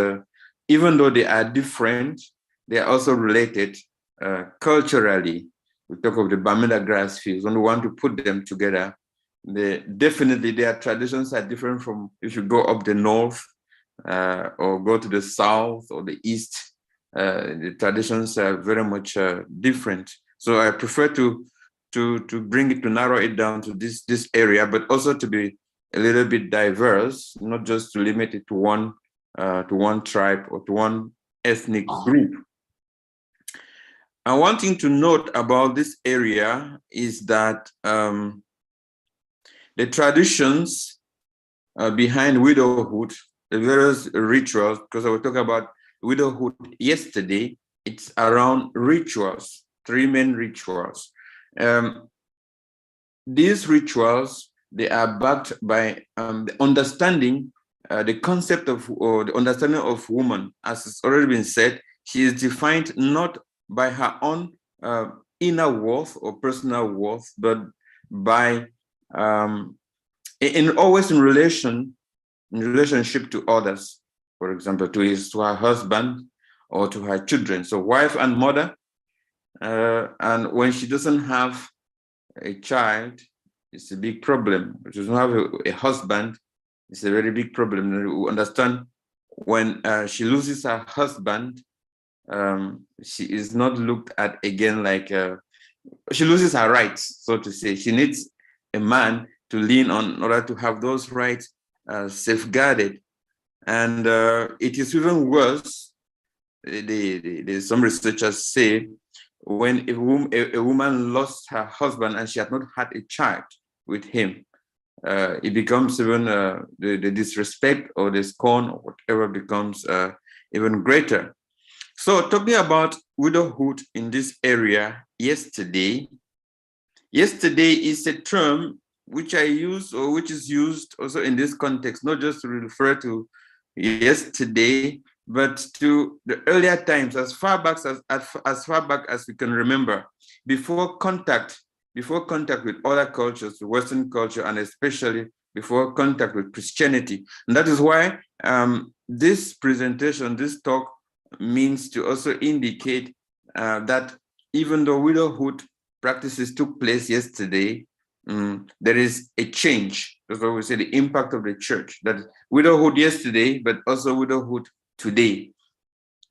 even though they are different, they are also related culturally. We talk of the Bamida grass fields. When we want to put them together, definitely their traditions are different from if you go up the north or go to the south or the east. The traditions are very much different. So I prefer to narrow it down to this area, but also to be a little bit diverse, not just to limit it to one tribe or to one ethnic group. And one thing to note about this area is that the traditions behind widowhood, the various rituals, because I was talking about widowhood yesterday, it's around rituals, three main rituals. These rituals, they are backed by the understanding, the concept of, or the understanding of woman. As it's already been said, she is defined not by her own inner worth or personal worth, but by always in relationship to others. For example, to her husband or to her children. So wife and mother. And when she doesn't have a child, it's a big problem. If she doesn't have a husband, it's a very big problem. We understand when she loses her husband, she is not looked at again like she loses her rights, so to say. She needs a man to lean on in order to have those rights safeguarded. And it is even worse. Some researchers say when a woman lost her husband and she had not had a child with him, it becomes even the disrespect or the scorn or whatever becomes even greater. So talking about widowhood in this area yesterday is a term which I use, or which is used also in this context, not just to refer to yesterday, but to the earlier times, as far back as we can remember, before contact with other cultures, the Western culture, and especially before contact with Christianity. And that is why this presentation, this talk, means to also indicate that even though widowhood practices took place yesterday, there is a change. That's why we say the impact of the church, that widowhood yesterday, but also widowhood today.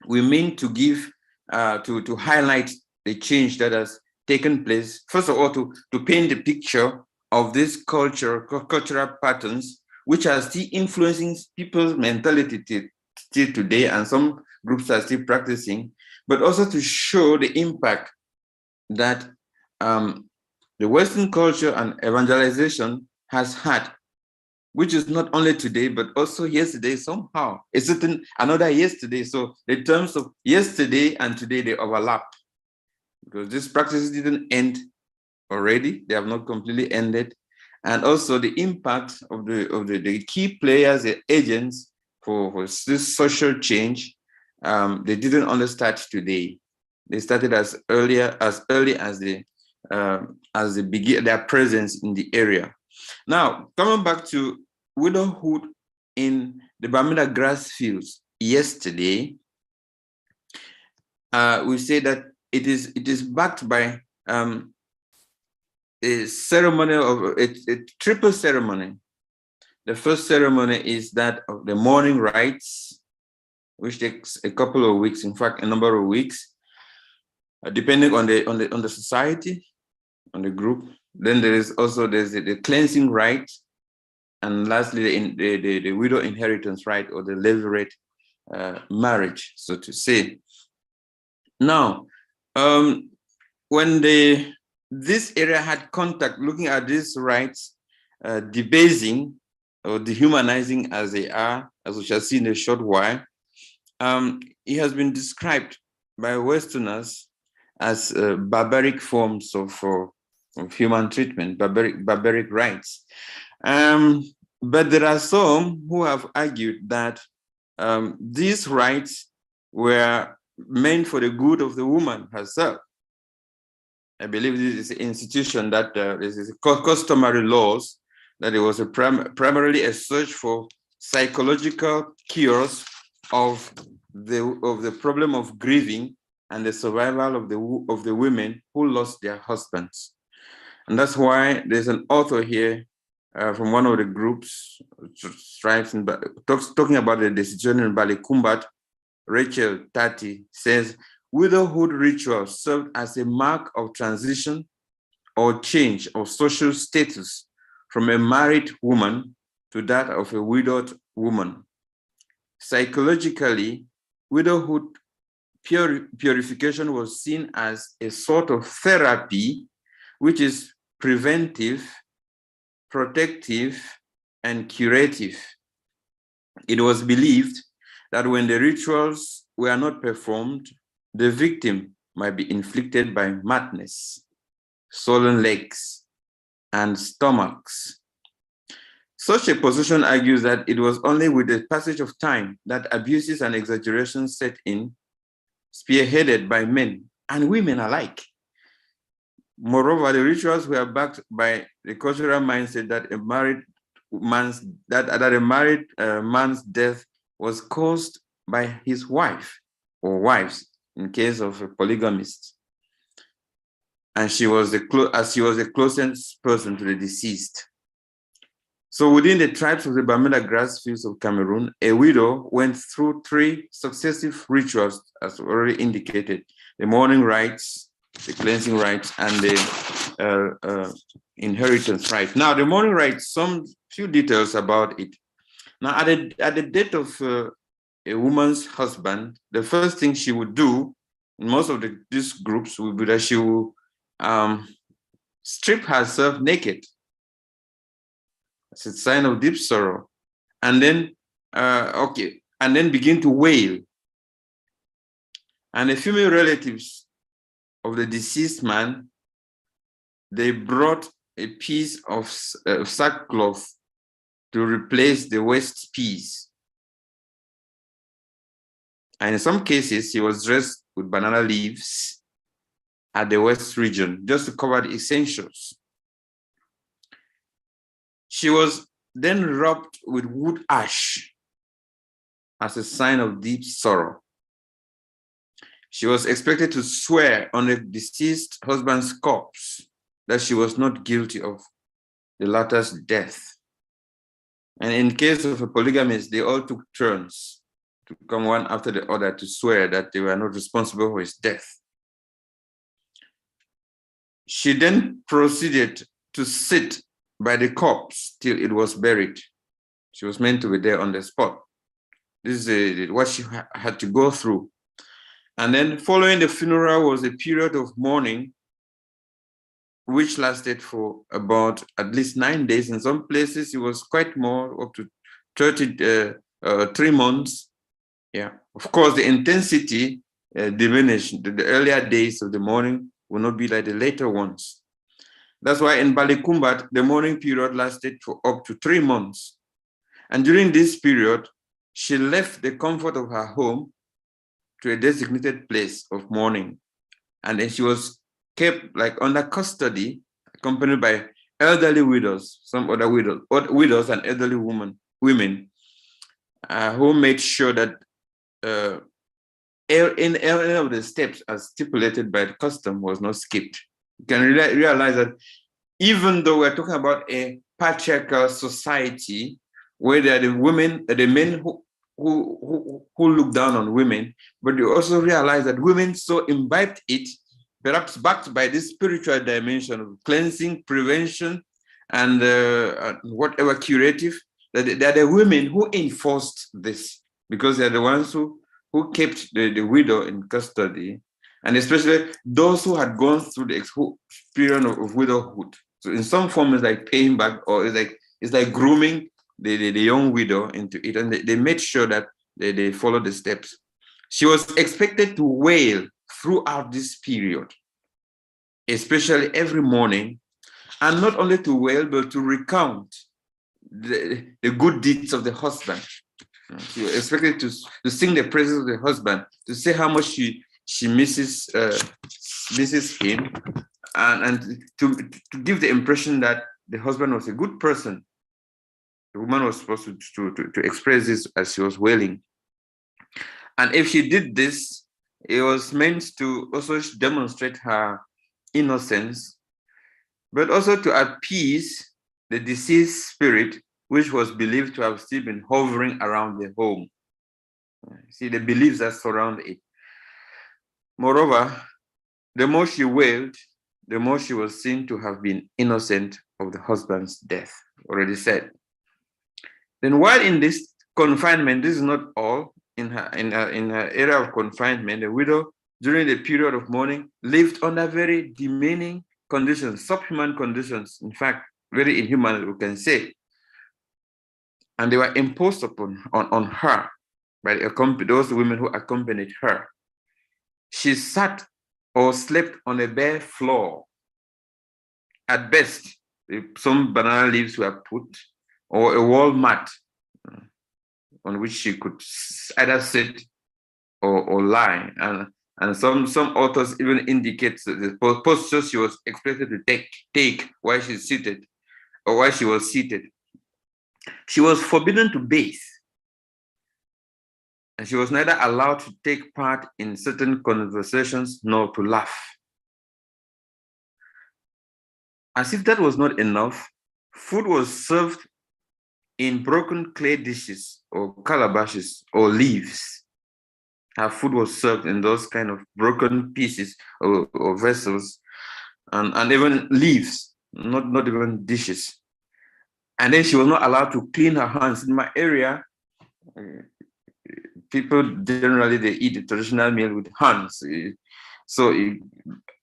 We mean to give, to highlight the change that has taken place. First of all, to paint the picture of this cultural patterns, which are still influencing people's mentality still today, and some groups are still practicing, but also to show the impact that the Western culture and evangelization has had, which is not only today, but also yesterday somehow. It's another yesterday. So the terms of yesterday and today, they overlap, because these practices didn't end already. They have not completely ended. And also the impact of the key players, the agents for this social change, they didn't only start today. They started as early as they begin their presence in the area. Now, coming back to widowhood in the Bamida grass fields yesterday, we say that it is backed by a ceremony of a triple ceremony. The first ceremony is that of the morning rites, which takes a couple of weeks, in fact, a number of weeks, depending on the society, on the group. Then there's the cleansing rite, and lastly, the widow inheritance rite, or the levirate marriage, so to say. Now, when this area had contact, looking at these rites, debasing or dehumanizing as they are, as we shall see in a short while, it has been described by Westerners as barbaric forms of human treatment, barbaric rites. But there are some who have argued that these rites were meant for the good of the woman herself. I believe this is an institution that this is customary laws, that it was primarily a search for psychological cures of the problem of grieving and the survival of the women who lost their husbands. And that's why there's an author here from one of the groups, stripes and talking about the situation in Balikumbat. Rachel Tati says, widowhood rituals served as a mark of transition or change of social status from a married woman to that of a widowed woman. Psychologically, widowhood purification was seen as a sort of therapy, which is preventive, protective, and curative. It was believed that when the rituals were not performed, the victim might be inflicted by madness, swollen legs, and stomachs. Such a position argues that it was only with the passage of time that abuses and exaggerations set in, spearheaded by men and women alike. Moreover, the rituals were backed by the cultural mindset that a married man's death was caused by his wife or wives in case of a polygamist, and she was the closest person to the deceased. So within the tribes of the Bamenda grass fields of Cameroon, a widow went through 3 successive rituals, as already indicated: the morning rites, the cleansing rites, and the inheritance rite. Now, the morning rite, some few details about it. Now, at the death of a woman's husband, the first thing she would do in most of these groups would be that she would strip herself naked. It's a sign of deep sorrow, and then and then begin to wail. And the female relatives of the deceased man, they brought a piece of sackcloth to replace the waist piece. And in some cases, he was dressed with banana leaves at the waist region, just to cover the essentials. She was then rubbed with wood ash as a sign of deep sorrow. She was expected to swear on the deceased husband's corpse that she was not guilty of the latter's death. And in case of a polygamist, they all took turns to come one after the other to swear that they were not responsible for his death. She then proceeded to sit by the corpse till it was buried. She was meant to be there on the spot. This is what she had to go through. And then following the funeral was a period of mourning, which lasted for about at least 9 days. In some places, it was quite more, up to 3 months. Yeah, of course, the intensity diminished. The earlier days of the mourning will not be like the later ones. That's why in Balikumbat, the mourning period lasted for up to 3 months. And during this period, she left the comfort of her home to a designated place of mourning. And then she was kept like under custody, accompanied by elderly widows, some other widows and elderly women who made sure that in any of the steps as stipulated by the custom was not skipped. You can realize that even though we're talking about a patriarchal society where there are the women, the men who look down on women, but you also realize that women so imbibed it, perhaps backed by this spiritual dimension of cleansing, prevention, and whatever curative, that they are the women who enforced this, because they're the ones who kept the widow in custody, and especially those who had gone through the period of widowhood. So in some form, it's like paying back, or it's like grooming the young widow into it, and they made sure that they followed the steps. She was expected to wail throughout this period, especially every morning, and not only to wail, but to recount the good deeds of the husband. She was expected to sing the praises of the husband, to say how much she misses him, and to give the impression that the husband was a good person. The woman was supposed to express this as she was wailing. And if she did this, it was meant to also demonstrate her innocence, but also to appease the deceased spirit, which was believed to have still been hovering around the home. See, the beliefs that surround it. Moreover, the more she wailed, the more she was seen to have been innocent of the husband's death, already said. Then while in this confinement, this is not all, in her area of confinement, the widow, during the period of mourning, lived under very demeaning conditions, subhuman conditions, in fact, very inhuman, we can say. And they were imposed on her by those women who accompanied her. She sat or slept on a bare floor. At best, some banana leaves were put, or a wall mat on which she could either sit or lie. And some authors even indicate the posture she was expected to take while she's seated, or while she was seated. She was forbidden to bathe, and she was neither allowed to take part in certain conversations nor to laugh. As if that was not enough, food was served in broken clay dishes or calabashes or leaves. Her food was served in those kind of broken pieces or vessels, and even leaves, not even dishes. And then she was not allowed to clean her hands. In my area, people generally, they eat the traditional meal with hands.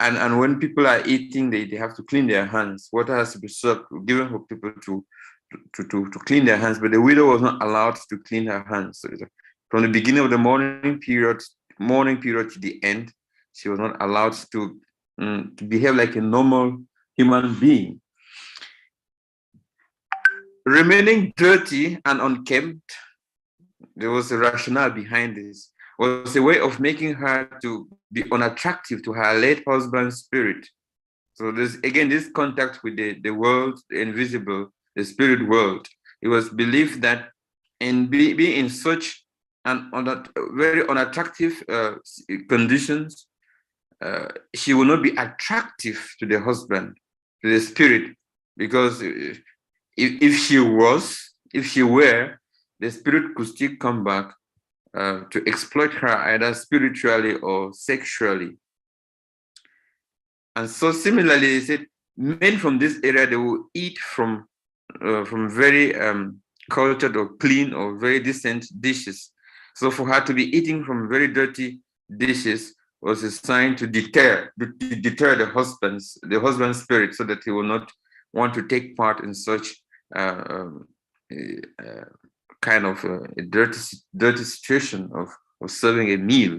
And when people are eating, they have to clean their hands. Water has to be served, given for people to clean their hands, but the widow was not allowed to clean her hands. So from the beginning of the morning period to the end, she was not allowed to behave like a normal human being. Remaining dirty and unkempt, there was a rationale behind this, was a way of making her to be unattractive to her late husband's spirit. So there's, again, this contact with the world, the invisible, the spirit world. It was believed that in being in such very unattractive conditions, she will not be attractive to the husband, to the spirit, because if she were, the spirit could still come back to exploit her either spiritually or sexually. And so similarly, they said men from this area, they will eat from very cultured or clean or very decent dishes. So for her to be eating from very dirty dishes was a sign to deter the husband's spirit, so that he will not want to take part in such kind of a dirty situation of serving a meal.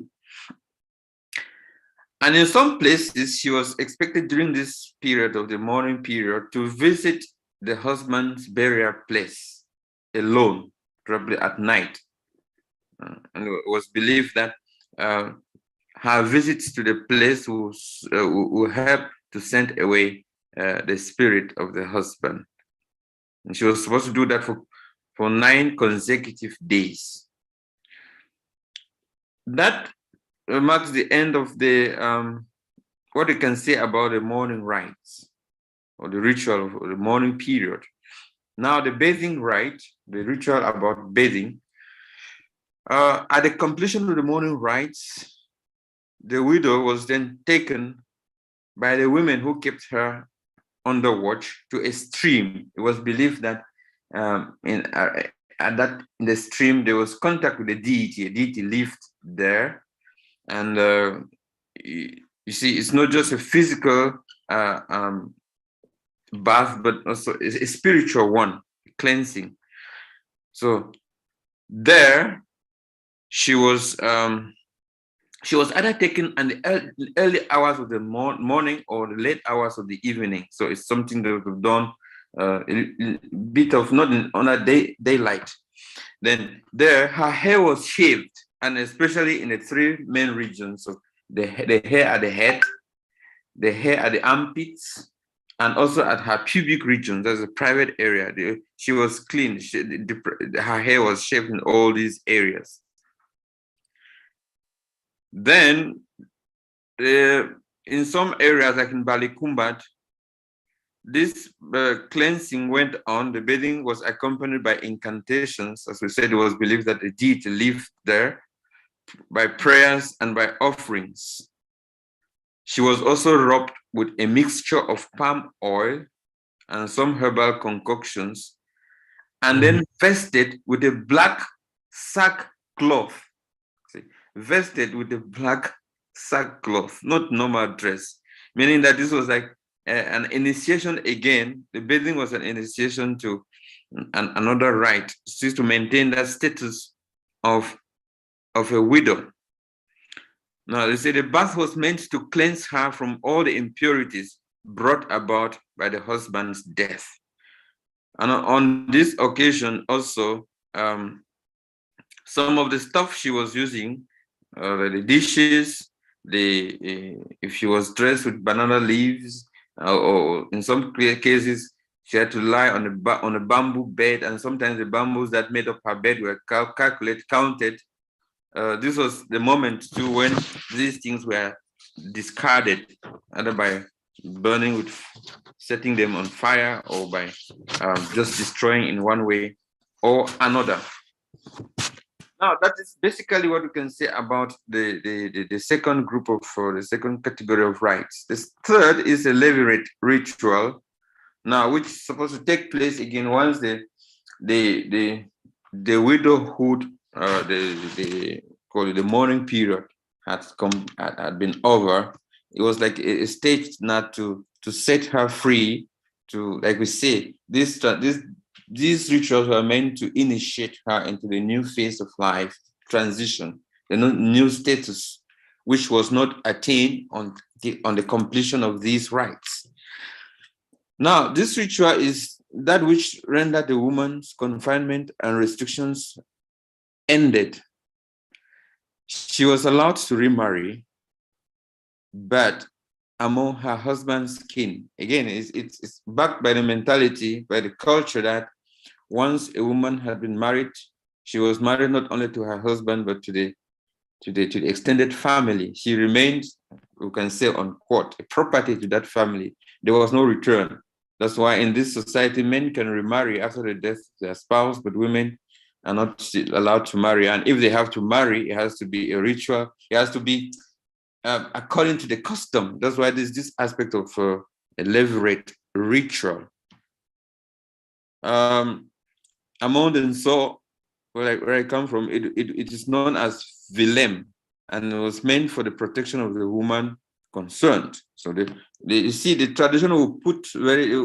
And in some places, she was expected during this period of the mourning period to visit the husband's burial place alone, probably at night. And it was believed that her visits to the place will help to send away the spirit of the husband. And she was supposed to do that for 9 consecutive days. That marks the end of the what you can say about the mourning rites or the ritual of the mourning period. Now, the bathing rite, the ritual about bathing. At the completion of the morning rites, the widow was then taken by the women who kept her on the watch to a stream. It was believed that in the stream there was contact with the deity. A deity lived there, and you see, it's not just a physical bath, but also a spiritual one, cleansing. So there, she was either taken in the early hours of the morning or the late hours of the evening. So it's something that was done a bit of not on daylight. Then there, her hair was shaved, and especially in the three main regions of the hair at the head, the hair at the armpits, and also at her pubic region. There's a private area. She was clean. Her hair was shaved in all these areas. Then, in some areas, like in Balikumbat, this cleansing went on. The bathing was accompanied by incantations. As we said, it was believed that the deity lived there, by prayers and by offerings. She was also rubbed with a mixture of palm oil and some herbal concoctions, and then vested with a black sackcloth. Vested with a black sackcloth, not normal dress, meaning that this was like an initiation again. The bathing was an initiation to another rite, just to maintain that status of a widow. Now, they say the bath was meant to cleanse her from all the impurities brought about by the husband's death. And on this occasion also, some of the stuff she was using, the dishes, if she was dressed with banana leaves, or in some cases, she had to lie on a bamboo bed, and sometimes the bamboos that made up her bed were counted. This was the moment too when these things were discarded, either by burning, setting them on fire, or by just destroying in one way or another. Now, that is basically what we can say about the second group of, the second category of rites. The third is a levy ritual, now which is supposed to take place again once the widowhood, the mourning period had been over. It was like a stage now to set her free. To, like we say, these rituals were meant to initiate her into the new phase of life, transition, the new status, which was not attained on the completion of these rites. Now, this ritual is that which rendered the woman's confinement and restrictions ended. She was allowed to remarry, but among her husband's kin. Again, it's backed by the mentality, by the culture that once a woman had been married, she was married not only to her husband, but to the extended family. She remained, we can say, unquote, a property to that family. There was no return. That's why in this society, men can remarry after the death of their spouse, but women are not allowed to marry. And if they have to marry, it has to be a ritual. It has to be according to the custom. That's why there's this aspect of a levirate ritual. Among them, so where I come from, it is known as vilem, and it was meant for the protection of the woman concerned. So you see, the tradition will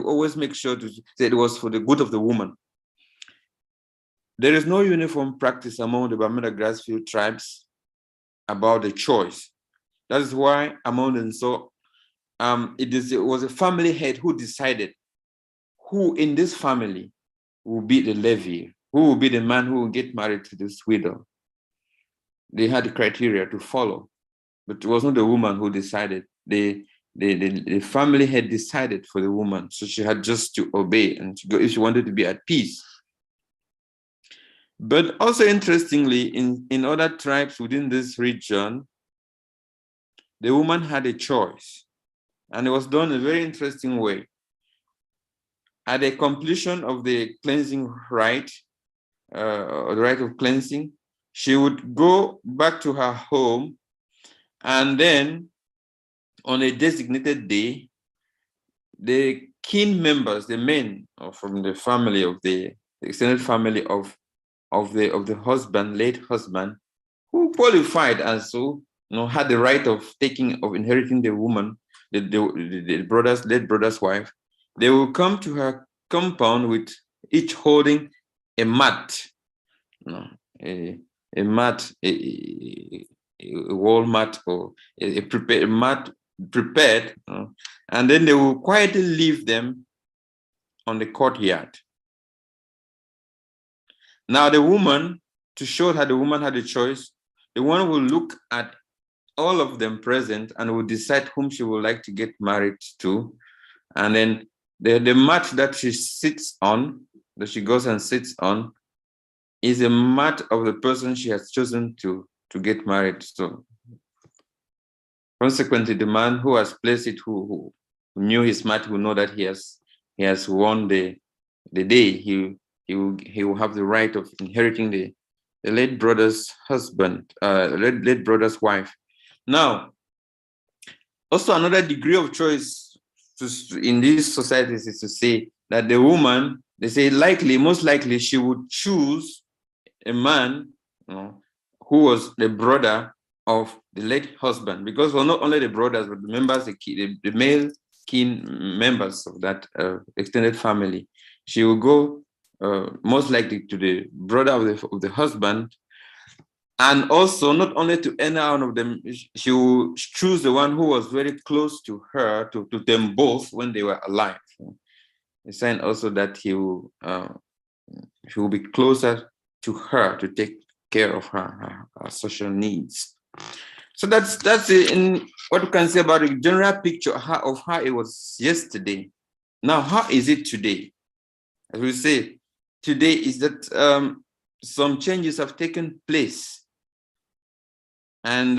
always make sure to say it was for the good of the woman. There is no uniform practice among the Bermuda Grassfield tribes about the choice. That is why among them, so it was a family head who decided who in this family will be the levy, who will be the man who will get married to this widow. They had the criteria to follow, but it was not the woman who decided. The family had decided for the woman, so she had just to obey and to go if she wanted to be at peace. But also interestingly, in other tribes within this region, the woman had a choice, and it was done in a very interesting way. At the completion of the cleansing rite, the rite of cleansing, she would go back to her home, and then on a designated day, the kin members, the men from the family of the extended family of the husband, late husband, who qualified as so, had the right of inheriting the woman, the late brother's wife. They will come to her compound with each holding a mat, a mat, a wall mat, or a prepared mat, and then they will quietly leave them on the courtyard. Now the woman, to show her the woman had a choice, the one will look at all of them present and will decide whom she would like to get married to. And then the mat that she sits on, that she goes and sits on, is a mat of the person she has chosen to get married. So consequently, the man who has placed it, who knew his mat, will know that he has won the day. He will have the right of inheriting the late brother's husband, late brother's wife. Now, also another degree of choice in these societies is to say that the woman, they say most likely she would choose a man who was the brother of the late husband, because not only the brothers, but the members, the male kin members of that extended family. She will go most likely to the brother of the husband, and also not only to any one of them, she will choose the one who was very close to her, to them both when they were alive. A sign also that he will be closer to her to take care of her social needs. So that's in what we can say about the general picture of how it was yesterday. Now, how is it today? As we say, today is that some changes have taken place, and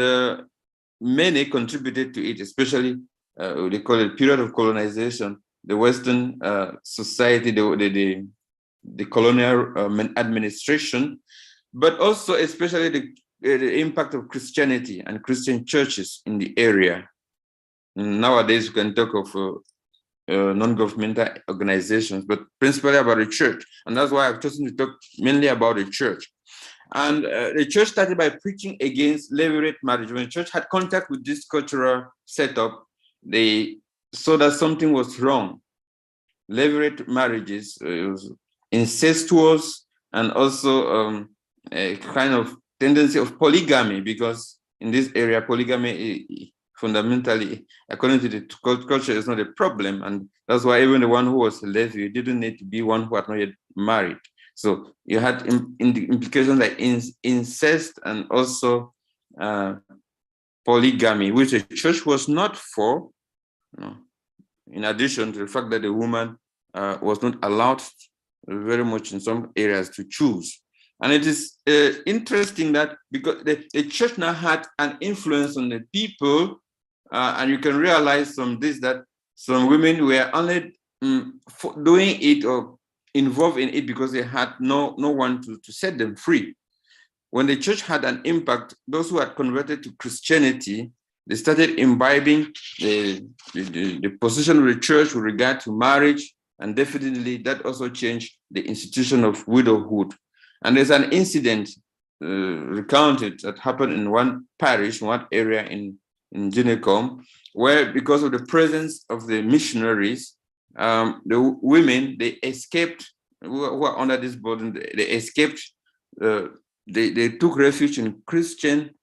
many contributed to it, especially they call it period of colonization, the Western society, the colonial administration, but also especially the impact of Christianity and Christian churches in the area. Nowadays, we can talk of non-governmental organizations, but principally about the church. And that's why I've chosen to talk mainly about the church. And the church started by preaching against levirate marriage. When the church had contact with this cultural setup, they saw that something was wrong. Levirate marriages, it was incestuous, and also a kind of tendency of polygamy, because in this area, polygamy fundamentally, according to the culture, is not a problem. And that's why even the one who was a Levi didn't need to be one who had not yet married. So you had implications like incest and also polygamy, which the church was not for, in addition to the fact that the woman was not allowed very much in some areas to choose. And it is interesting that because the church now had an influence on the people, and you can realize from this that some women were only doing it or involved in it because they had no one to set them free. When the church had an impact, those who had converted to Christianity, they started imbibing the position of the church with regard to marriage, and definitely that also changed the institution of widowhood. And there's an incident recounted that happened in one parish, one area in Ginekom, where because of the presence of the missionaries, the women, they escaped, who were under this burden, they escaped, they took refuge in Christian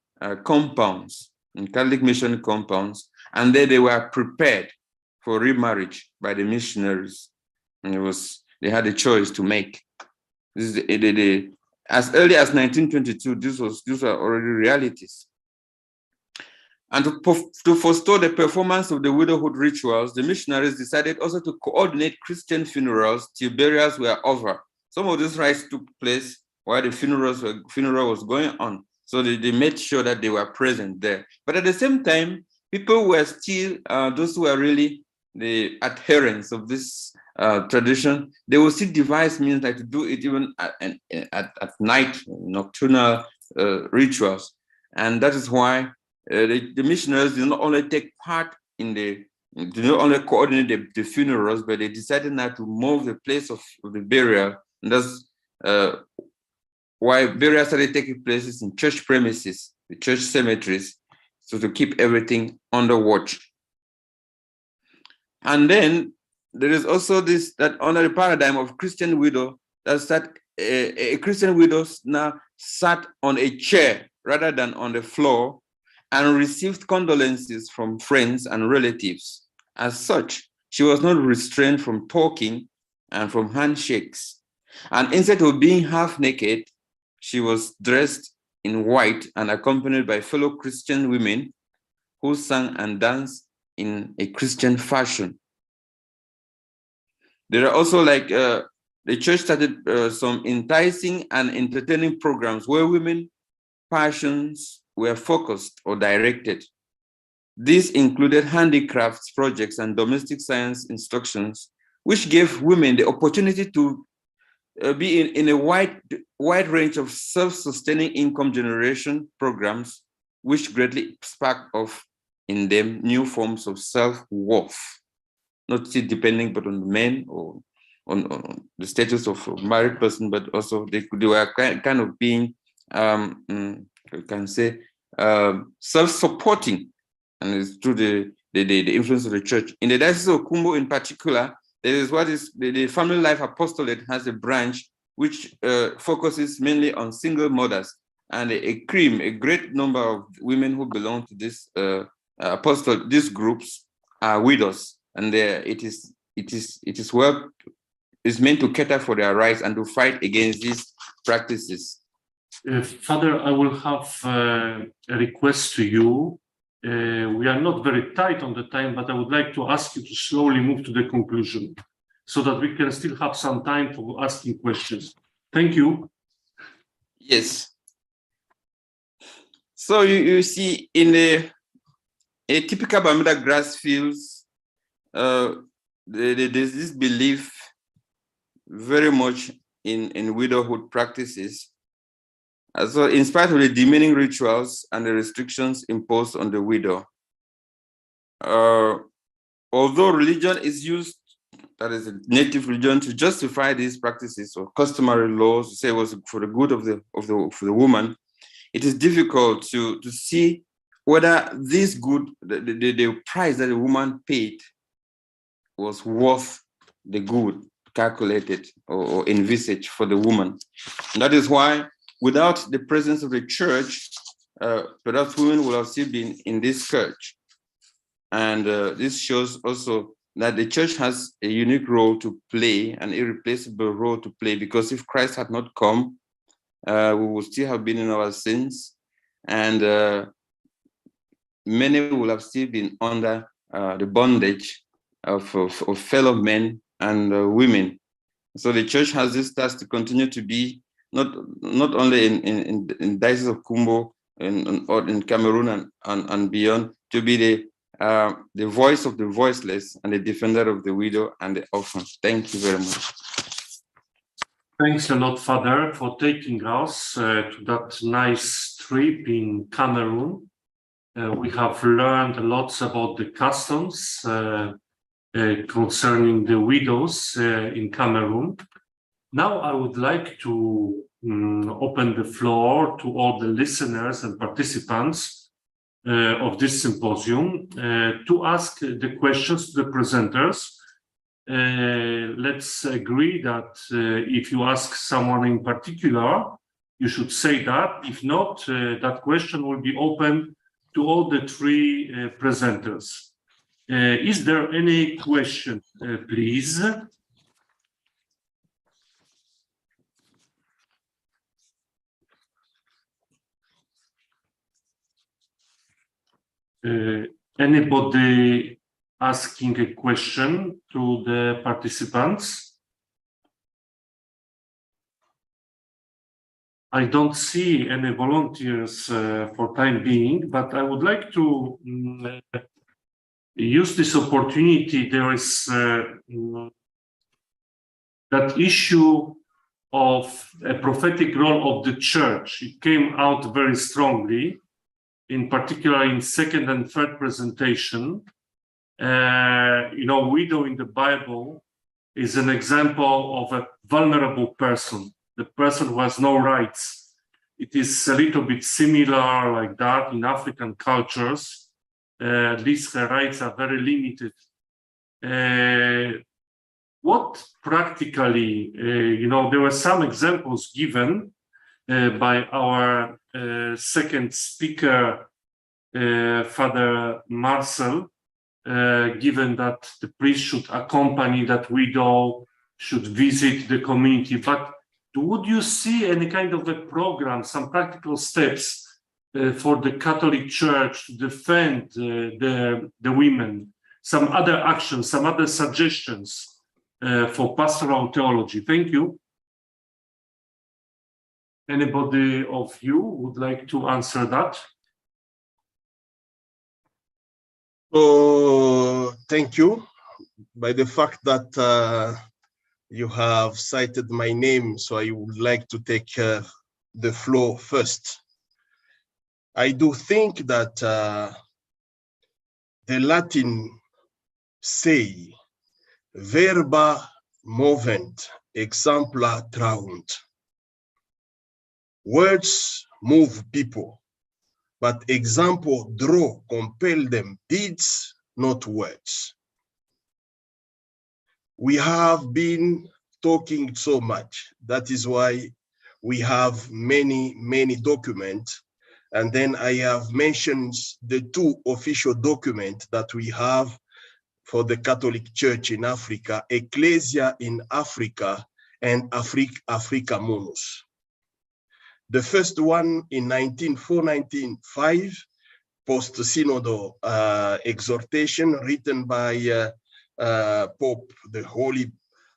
compounds, in Catholic mission compounds, and then they were prepared for remarriage by the missionaries. And they had a choice to make. This is as early as 1922, these were already realities. And to forestall the performance of the widowhood rituals, the missionaries decided also to coordinate Christian funerals till burials were over. Some of these rites took place while the funeral was going on. So they made sure that they were present there. But at the same time, people were still, those who were really the adherents of this tradition, they will still devise means like to do it even at night, nocturnal rituals. And that is why the missionaries did not only take part in did not only coordinate the funerals, but they decided not to move the place of the burial. And that's why burial started taking places in church premises, the church cemeteries, so to keep everything under watch. And then there is also that under the paradigm of Christian widow, a Christian widow now sat on a chair rather than on the floor and received condolences from friends and relatives. As such, she was not restrained from talking and from handshakes. And instead of being half naked, she was dressed in white and accompanied by fellow Christian women who sang and danced in a Christian fashion. There are also the church started some enticing and entertaining programs where women passions were focused or directed. These included handicrafts projects and domestic science instructions, which gave women the opportunity to be in a wide range of self-sustaining income generation programs, which greatly sparked off in them new forms of self-worth, not still depending but on the men or on the status of a married person, but also they were kind of being, you can say, self-supporting, and it's through the influence of the church. In the Diocese of Kumbo in particular, there is what is the Family Life Apostolate has a branch which focuses mainly on single mothers, and a great number of women who belong to this these groups are widows, and it is meant to cater for their rights and to fight against these practices. Father, I will have a request to you. We are not very tight on the time, but I would like to ask you to slowly move to the conclusion so that we can still have some time for asking questions. Thank you. Yes. So you see, in a typical Bermuda grass fields, there's this belief very much in widowhood practices. So in spite of the demeaning rituals and the restrictions imposed on the widow, although religion is used, that is a native religion, to justify these practices or customary laws, to say it was for the good of the woman, it is difficult to see whether this good, the price that the woman paid was worth the good calculated or envisaged for the woman. And that is why, without the presence of the church, perhaps women will have still been in this church. And this shows also that the church has a unique role to play, an irreplaceable role to play, because if Christ had not come, we would still have been in our sins, and many will have still been under the bondage of fellow men and women. So the church has this task to continue to be not only in Diocese of Kumbo or in Cameroon and beyond, to be the voice of the voiceless and the defender of the widow and the orphan. Thank you very much. Thanks a lot, Father, for taking us to that nice trip in Cameroon. We have learned a lot about the customs concerning the widows in Cameroon. Now I would like to open the floor to all the listeners and participants of this symposium to ask the questions to the presenters. Let's agree that if you ask someone in particular, you should say that. If not, that question will be open to all the three presenters. Is there any question, please? Anybody asking a question to the participants? I don't see any volunteers for time being, but I would like to use this opportunity. There is that issue of a prophetic role of the church, it came out very strongly, in particular in second and third presentation. Widow in the Bible is an example of a vulnerable person, the person who has no rights. It is a little bit similar like that in African cultures. At least her rights are very limited. What practically, there were some examples given by our second speaker, Father Marcel, given that the priest should accompany that widow, should visit the community. But would you see any kind of a program, some practical steps for the Catholic Church to defend the women? Some other actions, some other suggestions for pastoral theology? Thank you. Anybody of you would like to answer that? Thank you. By the fact that you have cited my name, so I would like to take the floor first. I do think that the Latin say, verba movent, exempla traunt. Words move people, but example draw, compel them, deeds, not words. We have been talking so much. That is why we have many, many documents. And then I have mentioned the two official documents that we have for the Catholic Church in Africa, Ecclesia in Africa and Africa Munus. The first one in 1905, post-synodal exhortation written by Pope, the Holy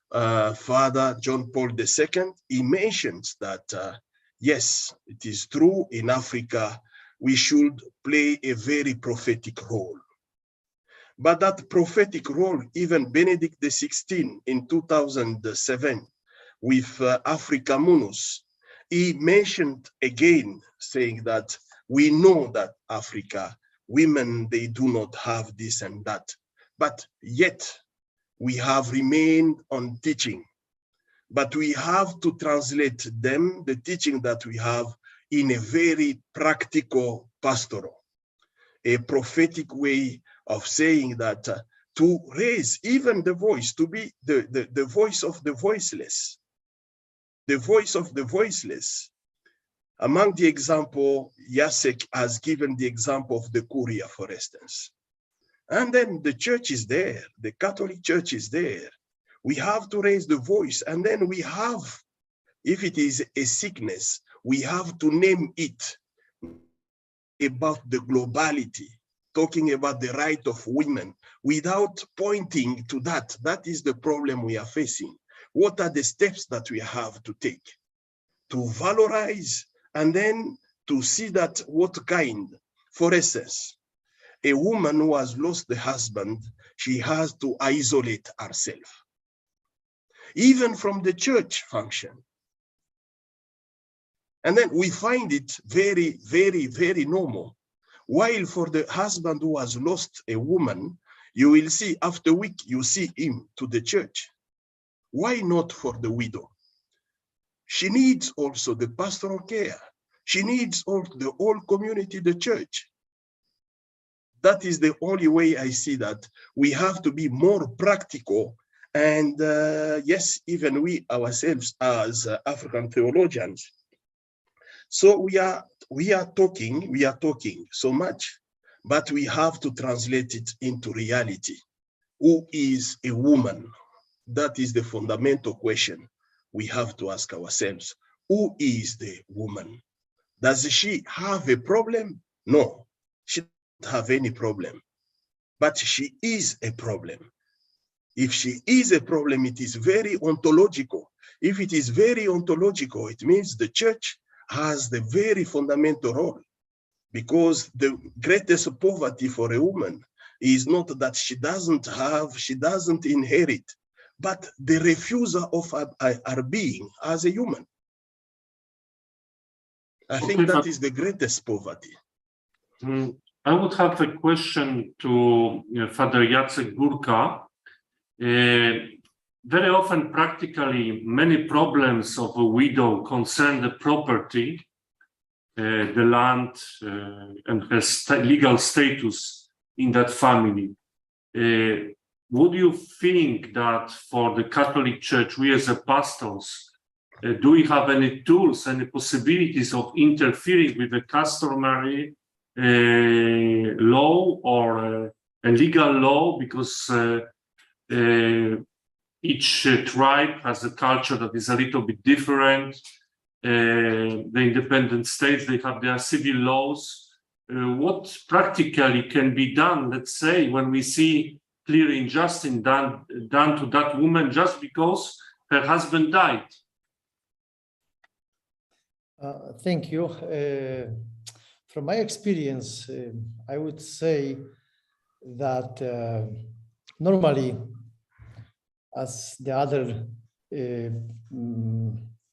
Father John Paul II. He mentions that, yes, it is true, in Africa, we should play a very prophetic role. But that prophetic role, even Benedict XVI in 2007 with Africa Munus, he mentioned again, saying that we know that Africa, women, they do not have this and that, but yet we have remained on teaching. But we have to translate them, the teaching that we have, in a very practical pastoral, a prophetic way of saying that to raise even the voice, to be the voice of the voiceless, the voice of the voiceless. Among the example, Jacek has given the example of the Curia, for instance. And then the church is there, the Catholic Church is there. We have to raise the voice, and then we have, if it is a sickness, we have to name it about the globality, talking about the right of women without pointing to that. That is the problem we are facing. What are the steps that we have to take to valorize and then to see that what kind? For instance, a woman who has lost the husband, she has to isolate herself, even from the church function. And then we find it very, very, very normal. While for the husband who has lost a woman, you will see after a week, you see him to the church. Why not for the widow? She needs also the pastoral care. She needs also the whole community, the church. That is the only way I see that. We have to be more practical. And yes, even we ourselves as African theologians. So we are talking so much, but we have to translate it into reality. Who is a woman? That is the fundamental question we have to ask ourselves. Who is the woman? Does she have a problem? No, she doesn't have any problem, but she is a problem. If she is a problem, it is very ontological. If it is very ontological, it means the church has the very fundamental role, because the greatest poverty for a woman is not that she doesn't inherit, but the refusal of our being as a human. I think that is the greatest poverty. I would have a question to Father Jacek Górka. Very often, practically, many problems of a widow concern the property, the land, and her legal status in that family. Would you think that for the Catholic Church, we as a pastors, do we have any tools, any possibilities of interfering with the customary law or a legal law? Because each tribe has a culture that is a little bit different. The independent states, they have their civil laws. What practically can be done, let's say, when we see clear injustice done to that woman just because her husband died? Thank you. From my experience, I would say that normally, as the other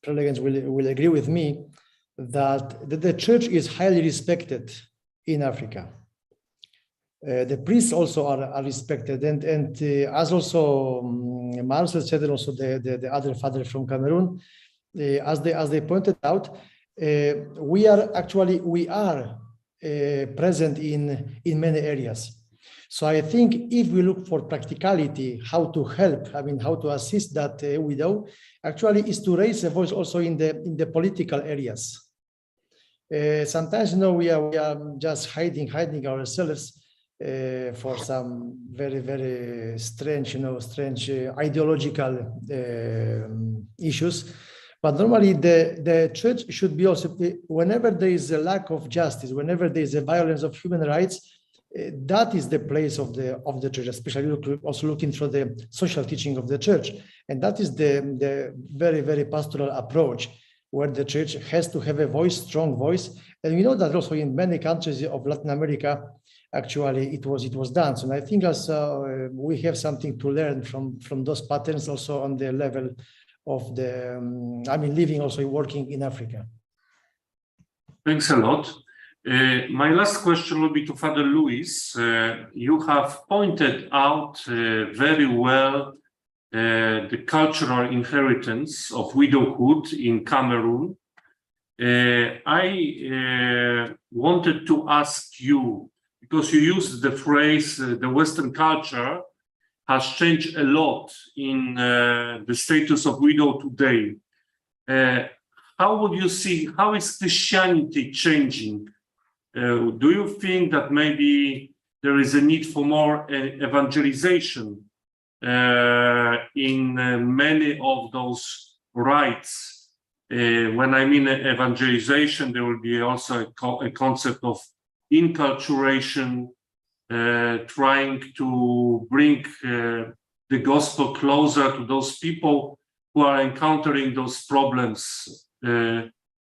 prelegents will agree with me, that the church is highly respected in Africa. The priests also are respected, and as also Marcel said, and also the other father from Cameroon, as they pointed out, we are present in many areas. So I think if we look for practicality, how to help, how to assist that widow, actually is to raise a voice also in the political areas. Sometimes, we are just hiding ourselves for some very, very strange, strange ideological issues. But normally the church should be also, whenever there is a lack of justice, whenever there is a violence of human rights, that is the place of the church, especially also looking through the social teaching of the church. And that is the very, very pastoral approach, where the church has to have a voice, strong voice. And we know that also in many countries of Latin America, actually it was done. So I think also we have something to learn from those patterns also on the level of the, living also working in Africa. Thanks a lot. My last question will be to Father Luis. You have pointed out very well the cultural inheritance of widowhood in Cameroon. I wanted to ask you, because you used the phrase, the Western culture has changed a lot in the status of widow today. How would you see, how is Christianity changing? Do you think that maybe there is a need for more evangelization in many of those rites? When I mean evangelization, there will be also a concept of inculturation, trying to bring the gospel closer to those people who are encountering those problems.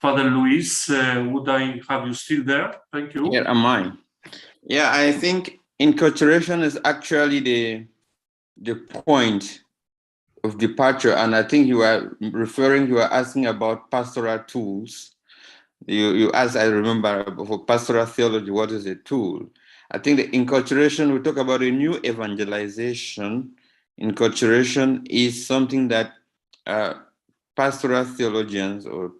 Father Luis, would I have you still there? Thank you. Yeah, am I? Yeah, I think inculturation is actually the point of departure, and I think you were asking about pastoral tools. You asked, I remember, for pastoral theology, what is a tool? I think the inculturation, we talk about a new evangelization. Inculturation is something that pastoral theologians or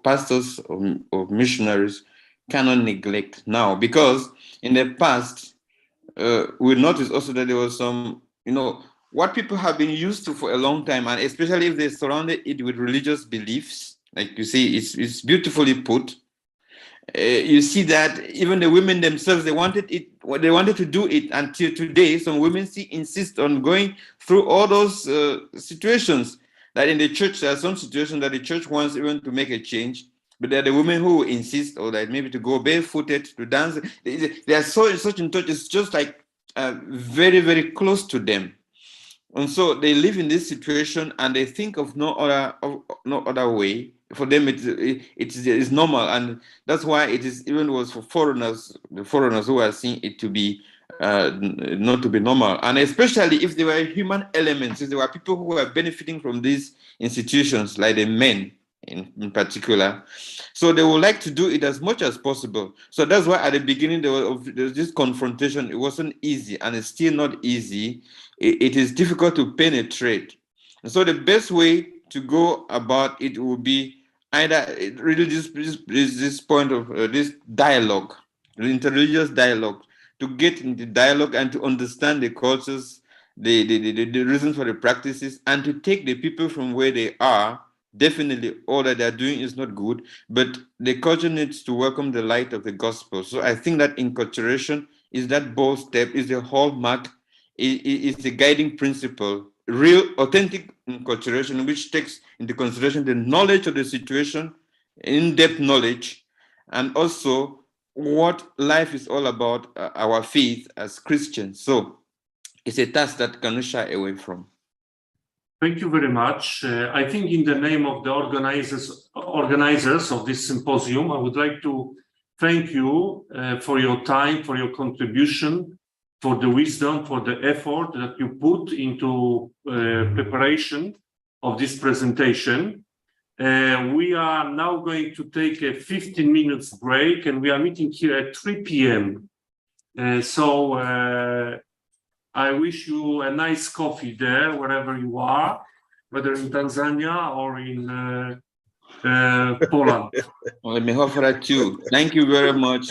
pastors or missionaries cannot neglect now, because in the past, we noticed also that there was some, what people have been used to for a long time, and especially if they surrounded it with religious beliefs, like you see, it's beautifully put. You see that even the women themselves, they wanted to do it until today. Some women insist on going through all those situations. That in the church, there are some situations that the church wants even to make a change, but there are the women who insist, or that maybe to go barefooted, to dance. They are such in touch. It's just like very, very close to them. And so they live in this situation and they think of no other way. For them, it's normal. And that's why it is even was for foreigners, the foreigners who are seeing it to be not to be normal. And especially if there were human elements, if there were people who were benefiting from these institutions, like the men in particular. So they would like to do it as much as possible. So that's why at the beginning there was this confrontation. It wasn't easy, and it's still not easy. It is difficult to penetrate. And so the best way to go about it will be either really this point of this dialogue, the interreligious dialogue, to get into dialogue and to understand the cultures, the reasons for the practices, and to take the people from where they are. Definitely all that they're doing is not good, but the culture needs to welcome the light of the gospel. So I think that enculturation is that bold step, is the hallmark, is the guiding principle. Real, authentic enculturation, which takes into consideration the knowledge of the situation, in-depth knowledge, and also what life is all about, our faith as Christians. So it's a task that cannot shy away from. Thank you very much. I think in the name of the organizers of this symposium, I would like to thank you for your time, for your contribution, for the wisdom, for the effort that you put into preparation of this presentation. We are now going to take a 15 minutes break, and we are meeting here at 3 p.m. I wish you a nice coffee there, wherever you are, whether in Tanzania or in Poland. Let me offer that too. Thank you very much.